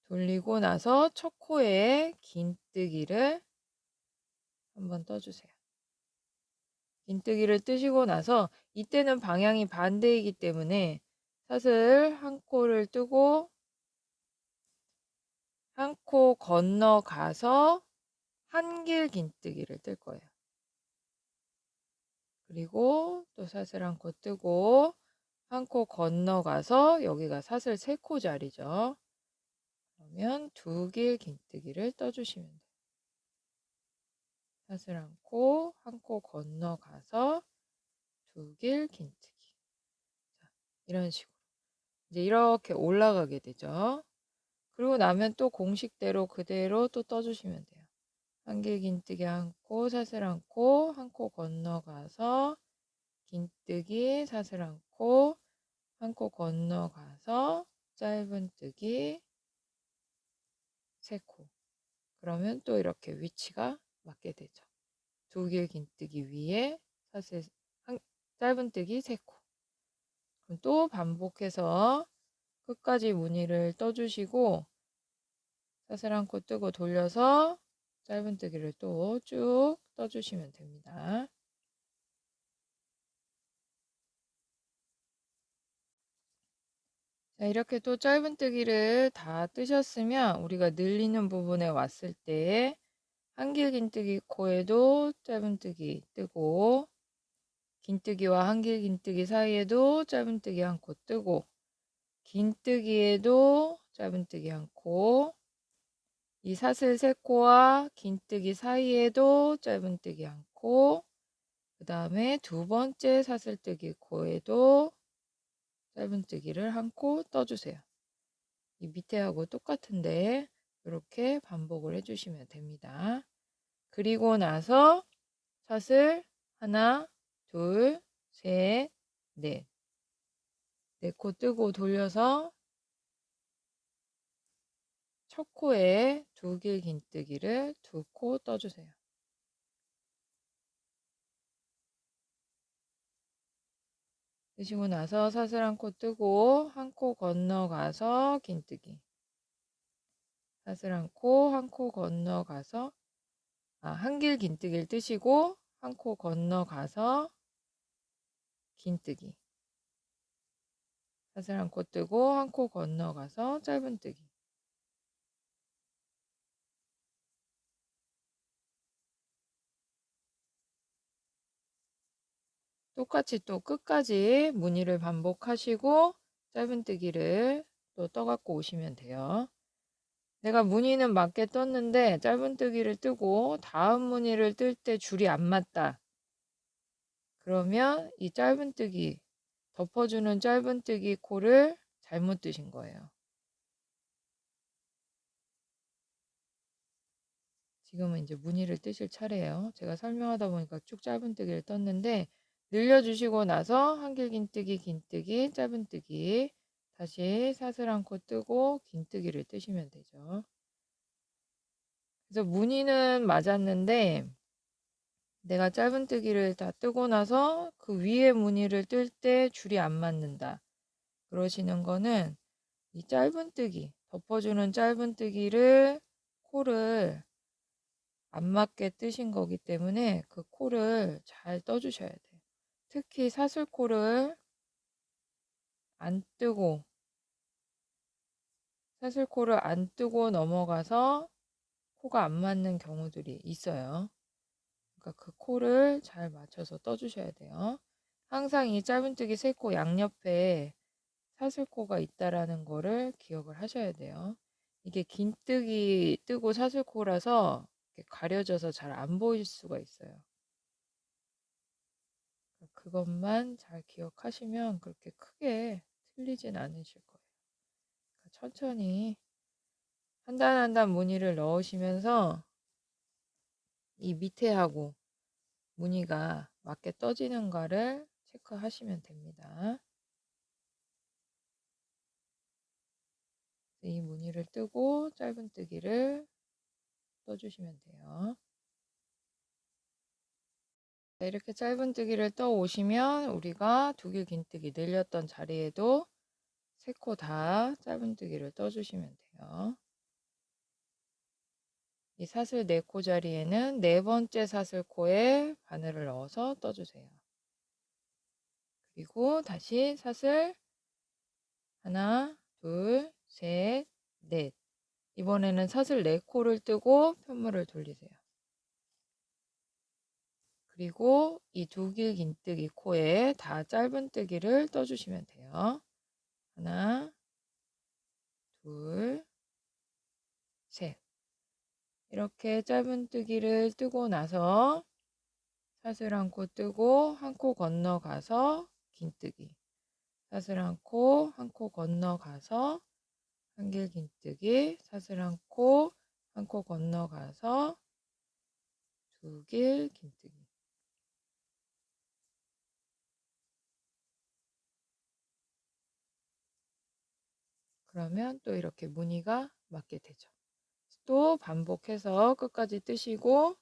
돌리고 나서 첫 코에 긴뜨기를 한번 떠주세요. 긴뜨기를 뜨시고 나서 이때는 방향이 반대이기 때문에 사슬 한 코를 뜨고 한 코 건너가서 한길 긴뜨기를 뜰 거예요. 그리고 또 사슬 한 코 뜨고 한 코 건너가서 여기가 사슬 3코 자리죠. 그러면 두 길 긴뜨기를 떠주시면 돼요. 사슬 한 코 건너가서 두 길 긴뜨기. 자, 이런 식으로 이제 이렇게 올라가게 되죠. 그리고 나면 또 공식대로 그대로 또 떠주시면 돼요. 한길 긴뜨기 한 코, 사슬 한 코 건너가서 긴뜨기, 사슬 한 코 건너가서 짧은뜨기 3코. 그러면 또 이렇게 위치가 맞게 되죠. 두 길 긴뜨기 위에 사슬 짧은뜨기 3코. 그럼 또 반복해서 끝까지 무늬를 떠주시고 사슬 한 코 뜨고 돌려서 짧은뜨기를 또 쭉 떠주시면 됩니다. 자, 이렇게 또 짧은뜨기를 다 뜨셨으면 우리가 늘리는 부분에 왔을 때 한길 긴뜨기 코에도 짧은뜨기 뜨고 긴뜨기와 한길 긴뜨기 사이에도 짧은뜨기 한 코 뜨고 긴뜨기에도 짧은뜨기 한 코, 이 사슬 3코와 긴뜨기 사이에도 짧은뜨기 한 코, 그 다음에 두 번째 사슬뜨기 코에도 짧은뜨기를 한 코 떠주세요. 이 밑에하고 똑같은데 이렇게 반복을 해주시면 됩니다. 그리고 나서 사슬 하나, 둘, 셋, 넷. 4코 뜨고 돌려서 첫 코에 두 길 긴뜨기를 2코 떠주세요. 뜨시고 나서 사슬 한 코 뜨고 한 코 건너가서 긴뜨기. 사슬 한 코 건너가서 한길 긴뜨기를 뜨시고 한 코 건너가서 긴뜨기. 사슬 한 코 뜨고 한 코 건너가서 짧은뜨기. 똑같이 또 끝까지 무늬를 반복하시고 짧은뜨기를 또 떠갖고 오시면 돼요. 내가 무늬는 맞게 떴는데 짧은뜨기를 뜨고 다음 무늬를 뜰 때 줄이 안 맞다. 그러면 이 짧은뜨기, 덮어주는 짧은뜨기 코를 잘못 뜨신 거예요. 지금은 이제 무늬를 뜨실 차례예요. 제가 설명하다 보니까 쭉 짧은뜨기를 떴는데 늘려주시고 나서 한길 긴뜨기, 짧은뜨기 다시 사슬 한 코 뜨고 긴뜨기를 뜨시면 되죠. 그래서 무늬는 맞았는데 내가 짧은뜨기를 다 뜨고 나서 그 위에 무늬를 뜰 때 줄이 안 맞는다. 그러시는 거는 이 짧은뜨기, 덮어주는 짧은뜨기를 코를 안 맞게 뜨신 거기 때문에 그 코를 잘 떠주셔야 돼요. 특히 사슬코를 안 뜨고 사슬코를 안 뜨고 넘어가서 코가 안 맞는 경우들이 있어요. 그러니까 그 코를 잘 맞춰서 떠주셔야 돼요. 항상 이 짧은뜨기 3코 양옆에 사슬코가 있다라는 거를 기억을 하셔야 돼요. 이게 긴뜨기 뜨고 사슬코라서 이렇게 가려져서 잘 안 보일 수가 있어요. 그것만 잘 기억하시면 그렇게 크게 틀리진 않으실 거예요. 천천히 한 단 한 단 무늬를 넣으시면서 이 밑에 하고 무늬가 맞게 떠지는가를 체크하시면 됩니다. 이 무늬를 뜨고 짧은뜨기를 떠주시면 돼요. 이렇게 짧은뜨기를 떠 오시면 우리가 두길 긴뜨기 늘렸던 자리에도 3코 다 짧은뜨기를 떠주시면 돼요. 이 사슬 4코 자리에는 4번째 사슬코에 바늘을 넣어서 떠주세요. 그리고 다시 사슬 하나, 둘, 셋, 넷. 이번에는 사슬 4코를 뜨고 편물을 돌리세요. 그리고 이 두길 긴뜨기 코에 다 짧은뜨기를 떠주시면 돼요. 하나, 둘, 셋. 이렇게 짧은뜨기를 뜨고 나서 사슬 1코 뜨고 1코 건너가서 긴뜨기, 사슬 1코, 1코 건너가서 한길 긴뜨기, 사슬 1코, 1코 건너가서 두길 긴뜨기. 그러면 또 이렇게 무늬가 맞게 되죠. 또 반복해서 끝까지 뜨시고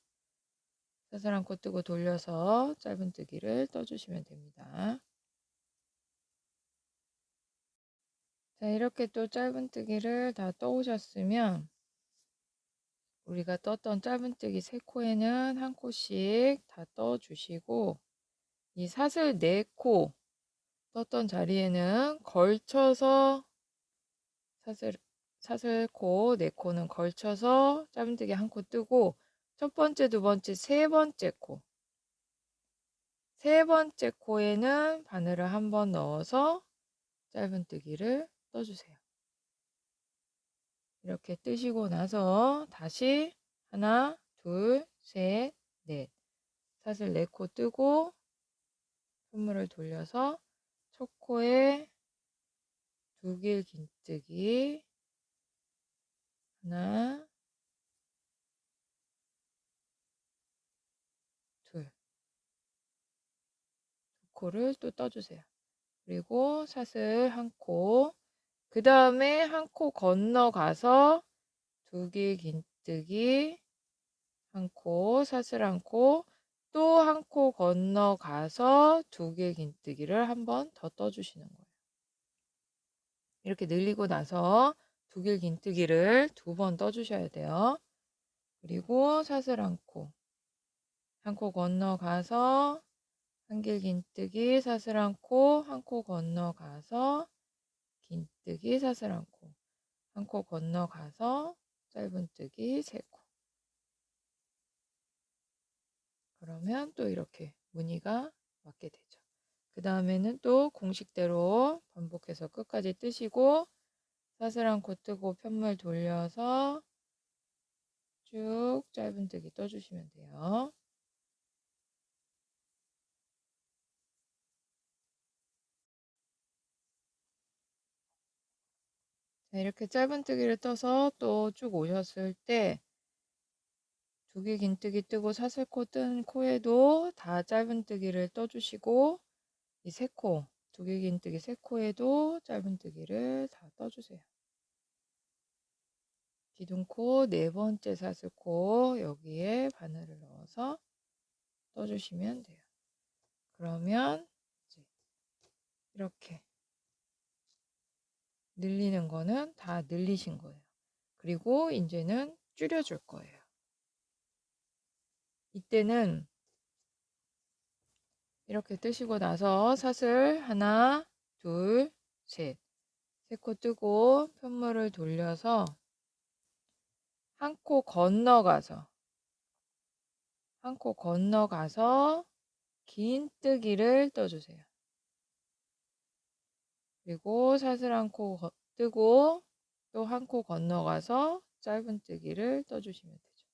사슬 1코 뜨고 돌려서 짧은뜨기를 떠주시면 됩니다. 자, 이렇게 또 짧은뜨기를 다 떠오셨으면 우리가 떴던 짧은뜨기 3코에는 1코씩 다 떠주시고 이 사슬 4코 떴던 자리에는 걸쳐서 사슬코 4코는 걸쳐서 짧은뜨기 1코 뜨고 첫 번째, 두 번째, 세 번째 코, 세 번째 코에는 바늘을 한 번 넣어서 짧은뜨기를 떠주세요. 이렇게 뜨시고 나서 다시 하나, 둘, 셋, 넷. 사슬 4코 뜨고 손물을 돌려서 첫 코에 두길 긴뜨기 하나, 둘. 두 코를 또 떠주세요. 그리고 사슬 1코. 그 다음에 1코 건너가서 두길 긴뜨기 1코, 사슬 1코, 또 1코 건너가서 두길 긴뜨기를 한 번 더 떠주시는 거예요. 이렇게 늘리고 나서 두길 긴뜨기를 2번 떠주셔야 돼요. 그리고 사슬 1코, 1코 건너가서 한길 긴뜨기, 사슬 1코, 1코 건너가서 긴뜨기, 사슬 1코, 1코 건너가서 짧은뜨기 3코. 그러면 또 이렇게 무늬가 맞게 되죠. 그 다음에는 또 공식대로 반복해서 끝까지 뜨시고 사슬 1코 뜨고 편물 돌려서 쭉 짧은뜨기 떠주시면 돼요. 자, 이렇게 짧은뜨기를 떠서 또 쭉 오셨을 때 두길 긴뜨기 뜨고 사슬코 뜬 코에도 다 짧은뜨기를 떠주시고 이 3코, 두길 긴뜨기 3코에도 짧은뜨기를 다 떠주세요. 기둥코 4번째 사슬코 여기에 바늘을 넣어서 떠주시면 돼요. 그러면 이제 이렇게 늘리는 거는 다 늘리신 거예요. 그리고 이제는 줄여줄 거예요. 이때는 이렇게 뜨시고 나서 사슬 하나, 둘, 셋. 3코 뜨고 편물을 돌려서 1코 건너가서 1코 건너가서 긴뜨기를 떠주세요. 그리고 사슬 1코 뜨고 또 1코 건너가서 짧은뜨기를 떠주시면 되죠.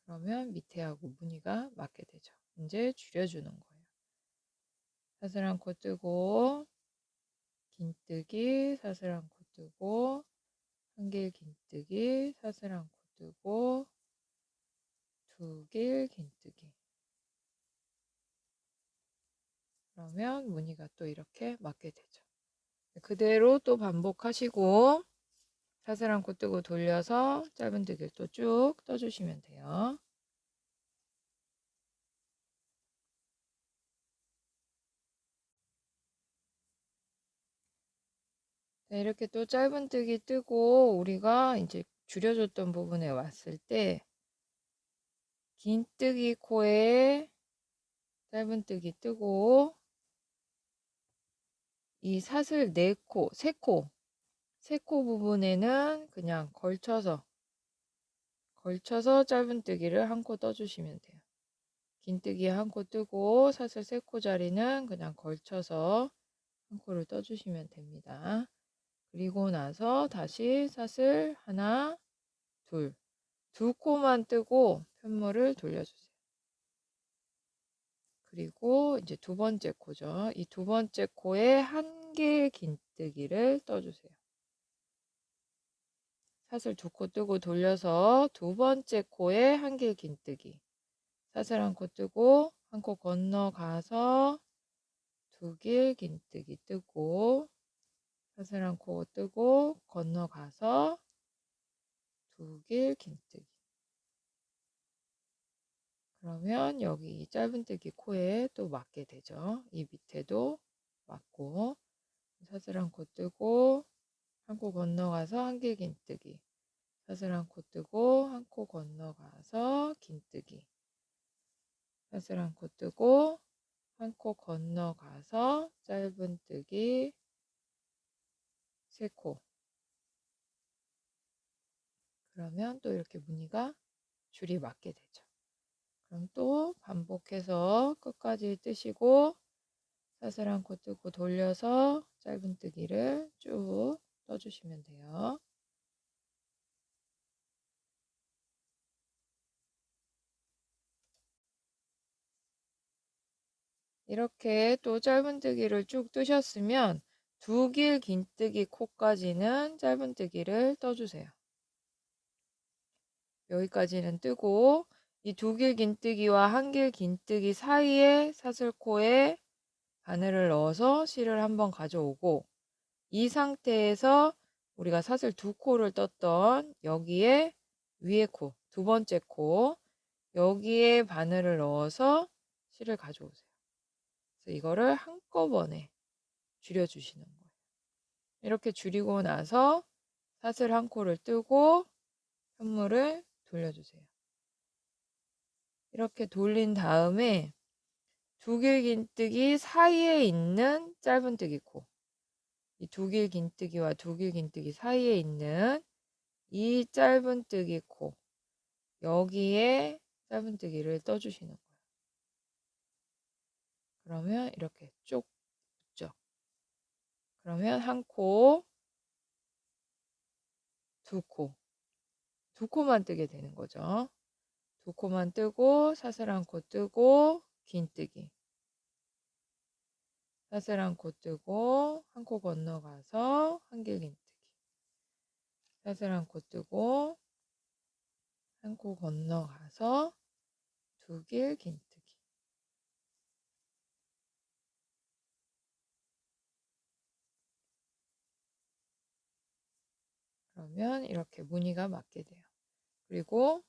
그러면 밑에하고 무늬가 맞게 되죠. 이제 줄여주는 거예요. 사슬 한 코 뜨고 긴뜨기, 사슬 한 코 뜨고 한 길 긴뜨기, 사슬 한 코 뜨고 두 길 긴뜨기. 그러면 무늬가 또 이렇게 맞게 되죠. 그대로 또 반복하시고 사슬 한 코 뜨고 돌려서 짧은뜨기를 또 쭉 떠주시면 돼요. 네, 이렇게 또 짧은뜨기 뜨고 우리가 이제 줄여줬던 부분에 왔을 때 긴뜨기 코에 짧은뜨기 뜨고 이 사슬 4코, 3코, 3코 부분에는 그냥 걸쳐서 짧은뜨기를 한 코 떠주시면 돼요. 긴뜨기 한 코 뜨고 사슬 3코 자리는 그냥 걸쳐서 한 코를 떠주시면 됩니다. 그리고 나서 다시 사슬 하나, 둘, 2코만 뜨고 편물을 돌려주세요. 그리고 이제 두 번째 코죠. 이 두 번째 코에 한 길 긴뜨기를 떠주세요. 사슬 2코 뜨고 돌려서 두 번째 코에 한 길 긴뜨기. 사슬 한 코 뜨고 한 코 건너가서 두 길 긴뜨기 뜨고 사슬 한 코 뜨고 건너가서 두 길 긴뜨기. 그러면 여기 이 짧은뜨기 코에 또 맞게 되죠. 이 밑에도 맞고 사슬 한 코 뜨고 한 코 건너가서 한 길 긴뜨기. 사슬 한 코 뜨고 한 코 건너가서 긴뜨기. 사슬 한 코 뜨고 한 코 건너가서 짧은뜨기 3코. 그러면 또 이렇게 무늬가 줄이 맞게 되죠. 그럼 또 반복해서 끝까지 뜨시고 사슬 한 코 뜨고 돌려서 짧은뜨기를 쭉 떠주시면 돼요. 이렇게 또 짧은뜨기를 쭉 뜨셨으면 두 길 긴뜨기 코까지는 짧은뜨기를 떠주세요. 여기까지는 뜨고 이 두 길 긴뜨기와 한 길 긴뜨기 사이에 사슬코에 바늘을 넣어서 실을 한번 가져오고 이 상태에서 우리가 사슬 2코를 떴던 여기에 위에 코, 두 번째 코 여기에 바늘을 넣어서 실을 가져오세요. 그래서 이거를 한꺼번에 줄여주시는 거예요. 이렇게 줄이고 나서 사슬 한 코를 뜨고 편물을 돌려주세요. 이렇게 돌린 다음에 두 길 긴뜨기 사이에 있는 짧은뜨기 코, 이 두 길 긴뜨기와 두 길 긴뜨기 사이에 있는 이 짧은뜨기 코, 여기에 짧은뜨기를 떠주시는 거예요. 그러면 이렇게 쭉 붙죠. 그러면 한 코, 두 코, 두 코만 뜨게 되는 거죠. 두 코만 뜨고 사슬 한 코 뜨고 긴뜨기. 사슬 한 코 뜨고 한 코 건너가서 한 길 긴뜨기. 사슬 한 코 뜨고 한 코 건너가서 두 길 긴뜨기. 그러면 이렇게 무늬가 맞게 돼요. 그리고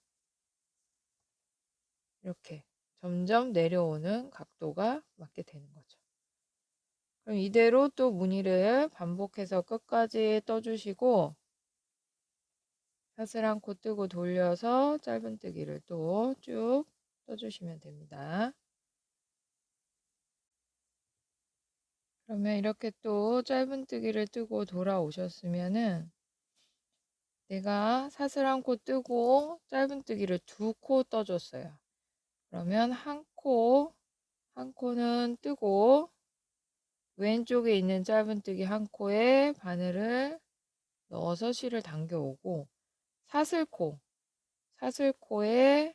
이렇게 점점 내려오는 각도가 맞게 되는 거죠. 그럼 이대로 또 무늬를 반복해서 끝까지 떠주시고 사슬 한 코 뜨고 돌려서 짧은뜨기를 또 쭉 떠주시면 됩니다. 그러면 이렇게 또 짧은뜨기를 뜨고 돌아오셨으면은 내가 사슬 한 코 뜨고 짧은뜨기를 2코 떠줬어요. 그러면 한 코는 뜨고 왼쪽에 있는 짧은뜨기 한 코에 바늘을 넣어서 실을 당겨오고 사슬코에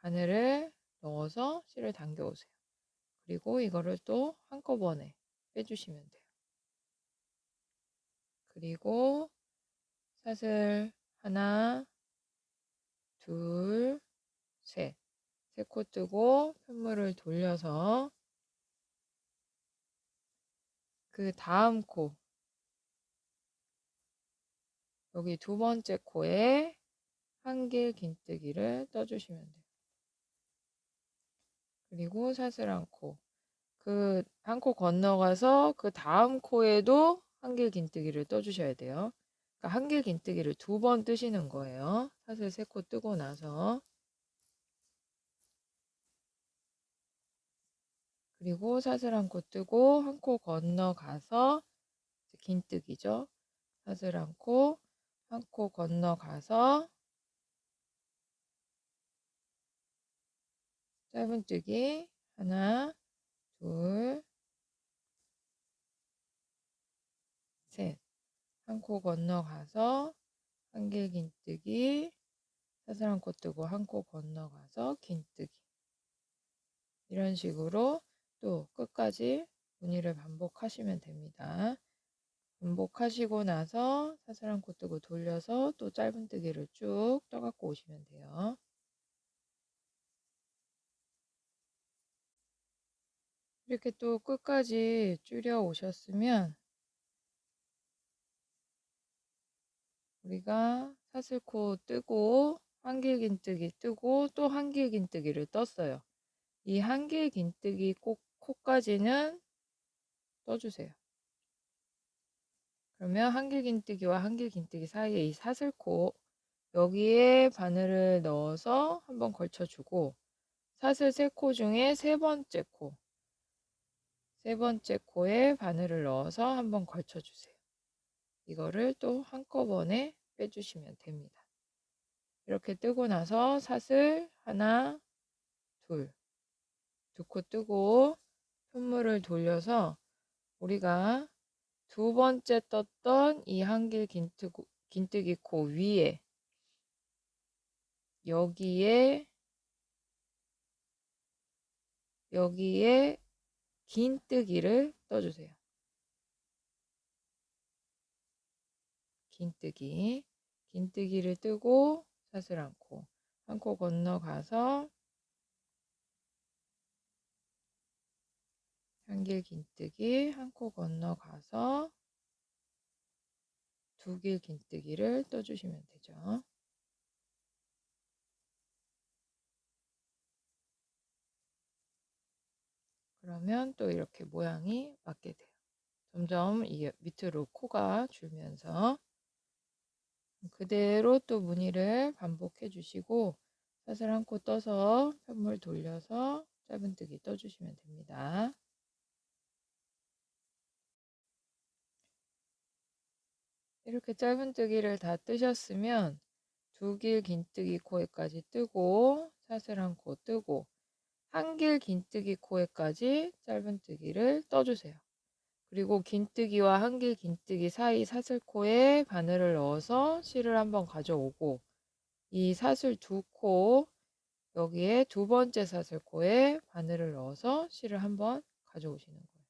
바늘을 넣어서 실을 당겨 오세요. 그리고 이거를 또 한꺼번에 빼주시면 돼요. 그리고 사슬 하나, 둘, 셋. 세 코 뜨고 편물을 돌려서 그 다음 코, 여기 두 번째 코에 한길 긴뜨기를 떠주시면 돼요. 그리고 사슬 한 코. 그 한 코 건너가서 그 다음 코에도 한길 긴뜨기를 떠주셔야 돼요. 그러니까 한길 긴뜨기를 두 번 뜨시는 거예요. 사슬 세 코 뜨고 나서. 그리고 사슬 한 코 뜨고 한 코 건너가서 긴뜨기죠. 사슬 한 코, 한 코 건너가서 짧은뜨기 하나, 둘, 셋. 한 코 건너가서 한길 긴뜨기, 사슬 한 코 뜨고 한 코 건너가서 긴뜨기. 이런 식으로 또 끝까지 무늬를 반복하시면 됩니다. 반복하시고 나서 사슬 한 코 뜨고 돌려서 또 짧은뜨기를 쭉 떠갖고 오시면 돼요. 이렇게 또 끝까지 줄여 오셨으면 우리가 사슬코 뜨고 한길긴뜨기 뜨고 또 한길긴뜨기를 떴어요. 이 한길긴뜨기 코까지는 떠주세요. 그러면 한길긴뜨기와 한길긴뜨기 사이에 이 사슬코 여기에 바늘을 넣어서 한번 걸쳐주고 사슬 세 코 중에 세 번째 코에 바늘을 넣어서 한번 걸쳐주세요. 이거를 또 한꺼번에 빼주시면 됩니다. 이렇게 뜨고 나서 사슬 하나, 둘, 두 코 뜨고 편물을 돌려서 우리가 두 번째 떴던 이 한길 긴뜨기 코 위에 여기에 긴뜨기를 떠주세요. 긴뜨기를 뜨고 사슬 한 코 건너가서 한길 긴뜨기 한 코 건너가서 두 길 긴뜨기를 떠주시면 되죠. 그러면 또 이렇게 모양이 맞게 돼요. 점점 이 밑으로 코가 줄면서 그대로 또 무늬를 반복해 주시고 사슬 한 코 떠서 편물 돌려서 짧은뜨기 떠주시면 됩니다. 이렇게 짧은뜨기를 다 뜨셨으면 두 길 긴뜨기 코에까지 뜨고 사슬 한 코 뜨고 한 길 긴뜨기 코에까지 짧은뜨기를 떠주세요. 그리고 긴뜨기와 한길 긴뜨기 사이 사슬코에 바늘을 넣어서 실을 한번 가져오고 이 사슬 두 코 여기에 두 번째 사슬코에 바늘을 넣어서 실을 한번 가져오시는 거예요.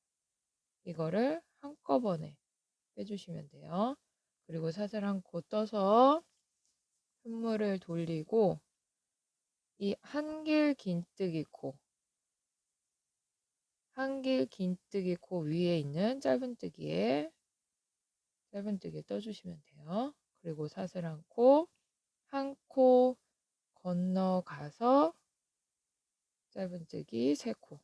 이거를 한꺼번에 빼주시면 돼요. 그리고 사슬 한 코 떠서 편물을 돌리고 이 한길 긴뜨기 코 위에 있는 짧은뜨기에 떠주시면 돼요. 그리고 사슬 한 코 건너가서 짧은뜨기 세 코.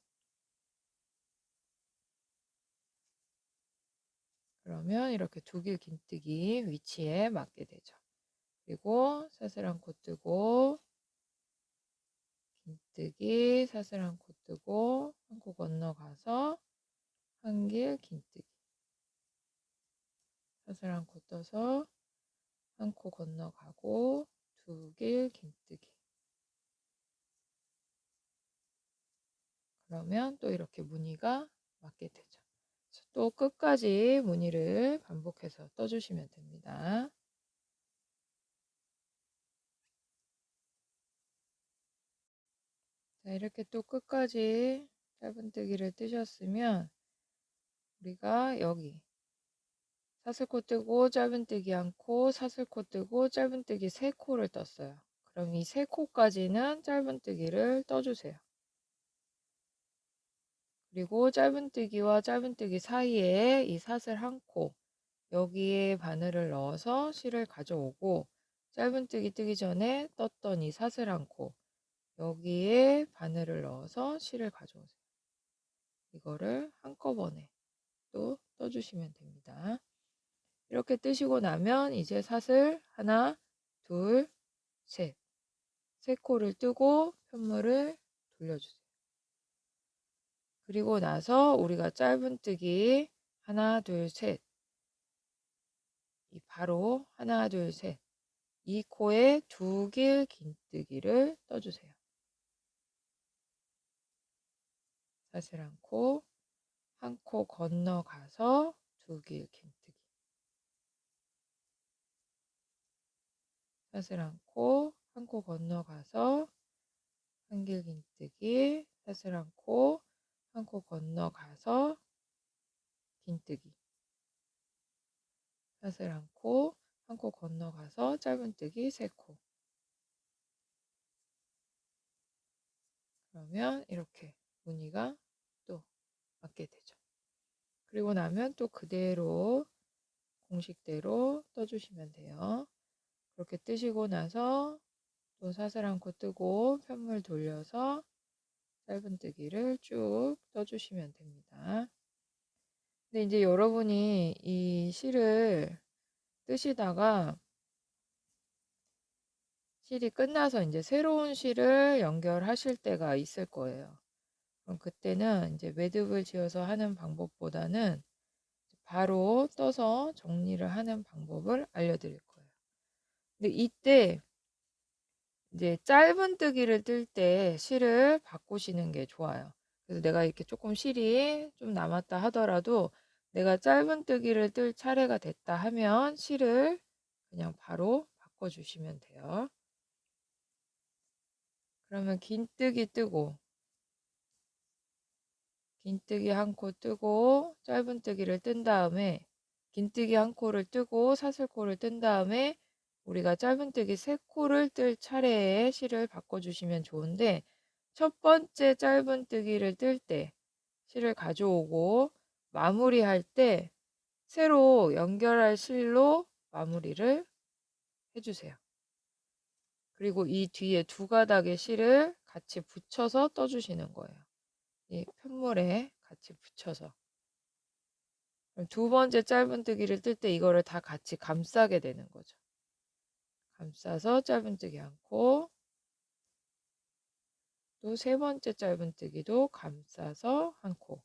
그러면 이렇게 두 길 긴뜨기 위치에 맞게 되죠. 그리고 사슬 한 코 뜨고 긴뜨기 사슬 한 코 뜨고 한 코 건너가서 한 길 긴뜨기 사슬 한 코 떠서 한 코 건너가고 두 길 긴뜨기. 그러면 또 이렇게 무늬가 맞게 되죠. 또 끝까지 무늬를 반복해서 떠주시면 됩니다. 자, 이렇게 또 끝까지 짧은뜨기를 뜨셨으면 우리가 여기 사슬코 뜨고 짧은뜨기 한 코, 사슬코 뜨고 짧은뜨기 3코를 떴어요. 그럼 이 3코까지는 짧은뜨기를 떠주세요. 그리고 짧은뜨기와 짧은뜨기 사이에 이 사슬 한 코, 여기에 바늘을 넣어서 실을 가져오고 짧은뜨기 뜨기 전에 떴던 이 사슬 한 코, 여기에 바늘을 넣어서 실을 가져오세요. 이거를 한꺼번에 또 떠주시면 됩니다. 이렇게 뜨시고 나면 이제 사슬 하나, 둘, 셋, 3코를 뜨고 편물을 돌려주세요. 그리고 나서 우리가 짧은뜨기 하나, 둘, 셋, 이 바로 하나, 둘, 셋, 이 코에 2길 긴뜨기를 떠주세요. 사슬 한 코, 한 코 건너가서 2길 긴뜨기. 사슬 한 코, 한 코 건너가서 한 길 긴뜨기, 사슬 한 코, 한 코 건너가서 긴뜨기. 사슬 한 코, 한 코 건너가서 짧은뜨기 3코. 그러면 이렇게 무늬가 또 맞게 되죠. 그리고 나면 또 그대로 공식대로 떠주시면 돼요. 그렇게 뜨시고 나서 또 사슬 한 코 뜨고 편물 돌려서 짧은뜨기를 쭉 떠주시면 됩니다. 근데 이제 여러분이 이 실을 뜨시다가 실이 끝나서 이제 새로운 실을 연결하실 때가 있을 거예요. 그럼 그때는 이제 매듭을 지어서 하는 방법보다는 바로 떠서 정리를 하는 방법을 알려드릴 거예요. 근데 이때 이제 짧은뜨기를 뜰 때 실을 바꾸시는 게 좋아요. 그래서 내가 이렇게 조금 실이 좀 남았다 하더라도 내가 짧은뜨기를 뜰 차례가 됐다 하면 실을 그냥 바로 바꿔주시면 돼요. 그러면 긴뜨기 뜨고 긴뜨기 한 코 뜨고 짧은뜨기를 뜬 다음에 긴뜨기 한 코를 뜨고 사슬코를 뜬 다음에 우리가 짧은뜨기 3코를 뜰 차례에 실을 바꿔주시면 좋은데 첫 번째 짧은뜨기를 뜰 때 실을 가져오고 마무리할 때 새로 연결할 실로 마무리를 해주세요. 그리고 이 뒤에 2가닥의 실을 같이 붙여서 떠주시는 거예요. 이 편물에 같이 붙여서. 그럼 2번째 짧은뜨기를 뜰 때 이거를 다 같이 감싸게 되는 거죠. 감싸서 짧은뜨기 한 코, 또 3번째 짧은뜨기도 감싸서 한 코.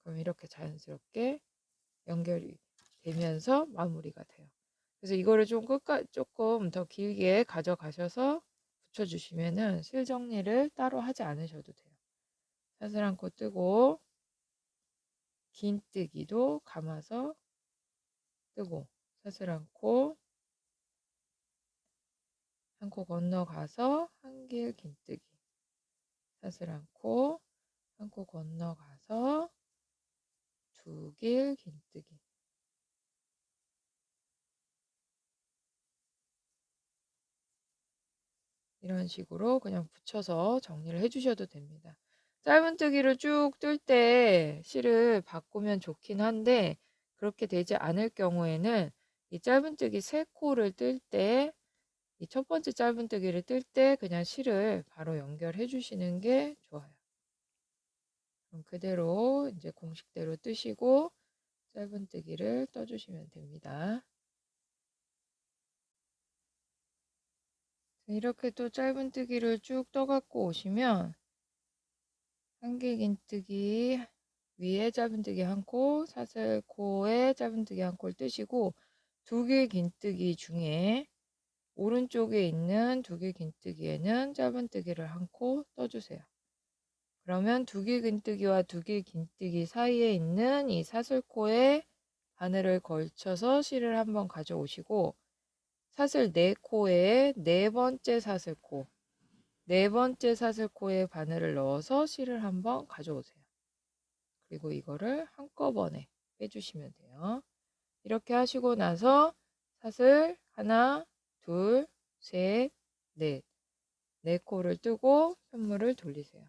그럼 이렇게 자연스럽게 연결이 되면서 마무리가 돼요. 그래서 이거를 조금 더 길게 가져가셔서 붙여주시면은 실 정리를 따로 하지 않으셔도 돼요. 사슬 한 코 뜨고 긴뜨기도 감아서 뜨고 사슬 한 코, 한 코 건너가서 한 길 긴뜨기, 사슬 한 코, 한 코 건너가서 2길 긴뜨기. 이런 식으로 그냥 붙여서 정리를 해주셔도 됩니다. 짧은뜨기를 쭉 뜰 때 실을 바꾸면 좋긴 한데 그렇게 되지 않을 경우에는 이 짧은뜨기 3코를 뜰 때 이 첫 번째 짧은뜨기를 뜰 때 그냥 실을 바로 연결해 주시는 게 좋아요. 그럼 그대로 이제 공식대로 뜨시고 짧은뜨기를 떠주시면 됩니다. 이렇게 또 짧은뜨기를 쭉 떠갖고 오시면 한 길 긴뜨기 위에 짧은뜨기 한 코, 사슬코에 짧은뜨기 한 코를 뜨시고 2길 긴뜨기 중에 오른쪽에 있는 2길 긴뜨기에는 짧은뜨기를 한 코 떠주세요. 그러면 2길 긴뜨기와 2길 긴뜨기 사이에 있는 이 사슬코에 바늘을 걸쳐서 실을 한번 가져오시고 사슬 4코에 4번째 사슬코 네 번째 사슬코에 바늘을 넣어서 실을 한번 가져오세요. 그리고 이거를 한꺼번에 빼주시면 돼요. 이렇게 하시고 나서 사슬 하나, 둘, 셋, 넷. 네 코를 뜨고 편물을 돌리세요.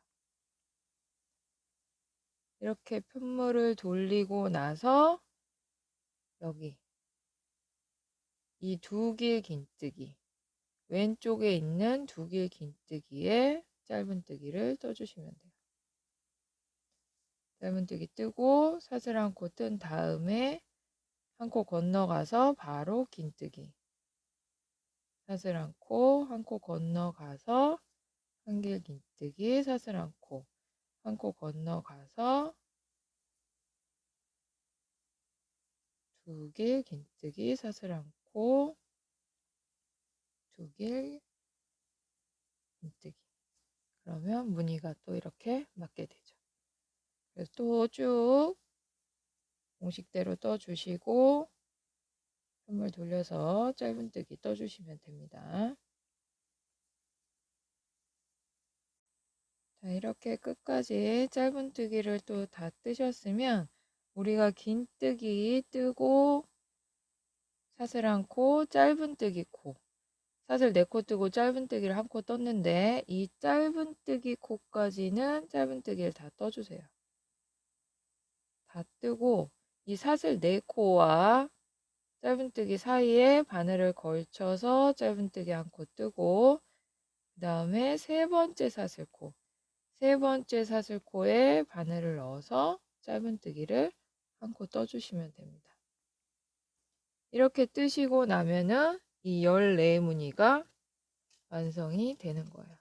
이렇게 편물을 돌리고 나서 여기 이 두 길 긴뜨기, 왼쪽에 있는 두 길 긴뜨기에 짧은뜨기를 떠주시면 돼요. 짧은뜨기 뜨고 사슬 한 코 뜬 다음에 한 코 건너가서 바로 긴뜨기. 사슬 한 코 건너가서 한 길 긴뜨기, 사슬 한 코 건너가서 두 길 긴뜨기, 사슬 한 코, 두 길 긴뜨기. 그러면 무늬가 또 이렇게 맞게 되죠. 그래서 또 쭉 공식대로 떠주시고 편물 돌려서 짧은뜨기 떠주시면 됩니다. 자, 이렇게 끝까지 짧은뜨기를 또 다 뜨셨으면 우리가 긴뜨기 뜨고 사슬 한 코, 짧은뜨기 코, 사슬 4코 뜨고 짧은뜨기를 한 코 떴는데 이 짧은뜨기 코까지는 짧은뜨기를 다 떠주세요. 다 뜨고 이 사슬 4코와 짧은뜨기 사이에 바늘을 걸쳐서 짧은뜨기 한 코 뜨고 그 다음에 세 번째 사슬코에 바늘을 넣어서 짧은뜨기를 한 코 떠주시면 됩니다. 이렇게 뜨시고 나면은 이 14무늬가 완성이 되는 거예요.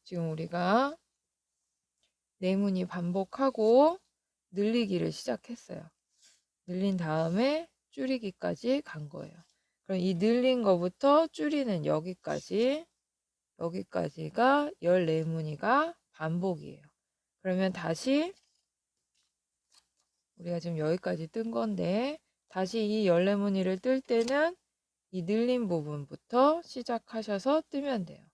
지금 우리가 4무늬 반복하고 늘리기를 시작했어요. 늘린 다음에 줄이기까지 간 거예요. 그럼 이 늘린 거부터 줄이는 여기까지가 14무늬가 반복이에요. 그러면 다시 우리가 지금 여기까지 뜬 건데 다시 이 14무늬를 뜰 때는 이 늘린 부분부터 시작하셔서 뜨면 돼요.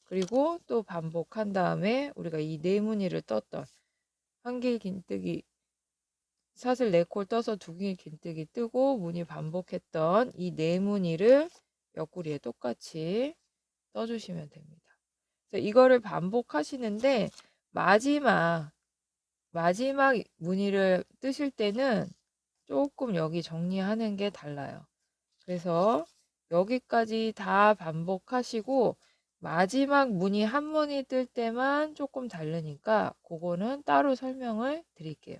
그리고 또 반복한 다음에 우리가 이 4무늬를 떴던 한 길 긴뜨기 사슬 4콜 떠서 두 길 긴뜨기 뜨고 무늬 반복했던 이 4무늬를 옆구리에 똑같이 떠주시면 됩니다. 그래서 이거를 반복하시는데 마지막 무늬를 뜨실 때는 조금 여기 정리하는 게 달라요. 그래서 여기까지 다 반복하시고 마지막 무늬 한 무늬 뜰 때만 조금 다르니까 그거는 따로 설명을 드릴게요.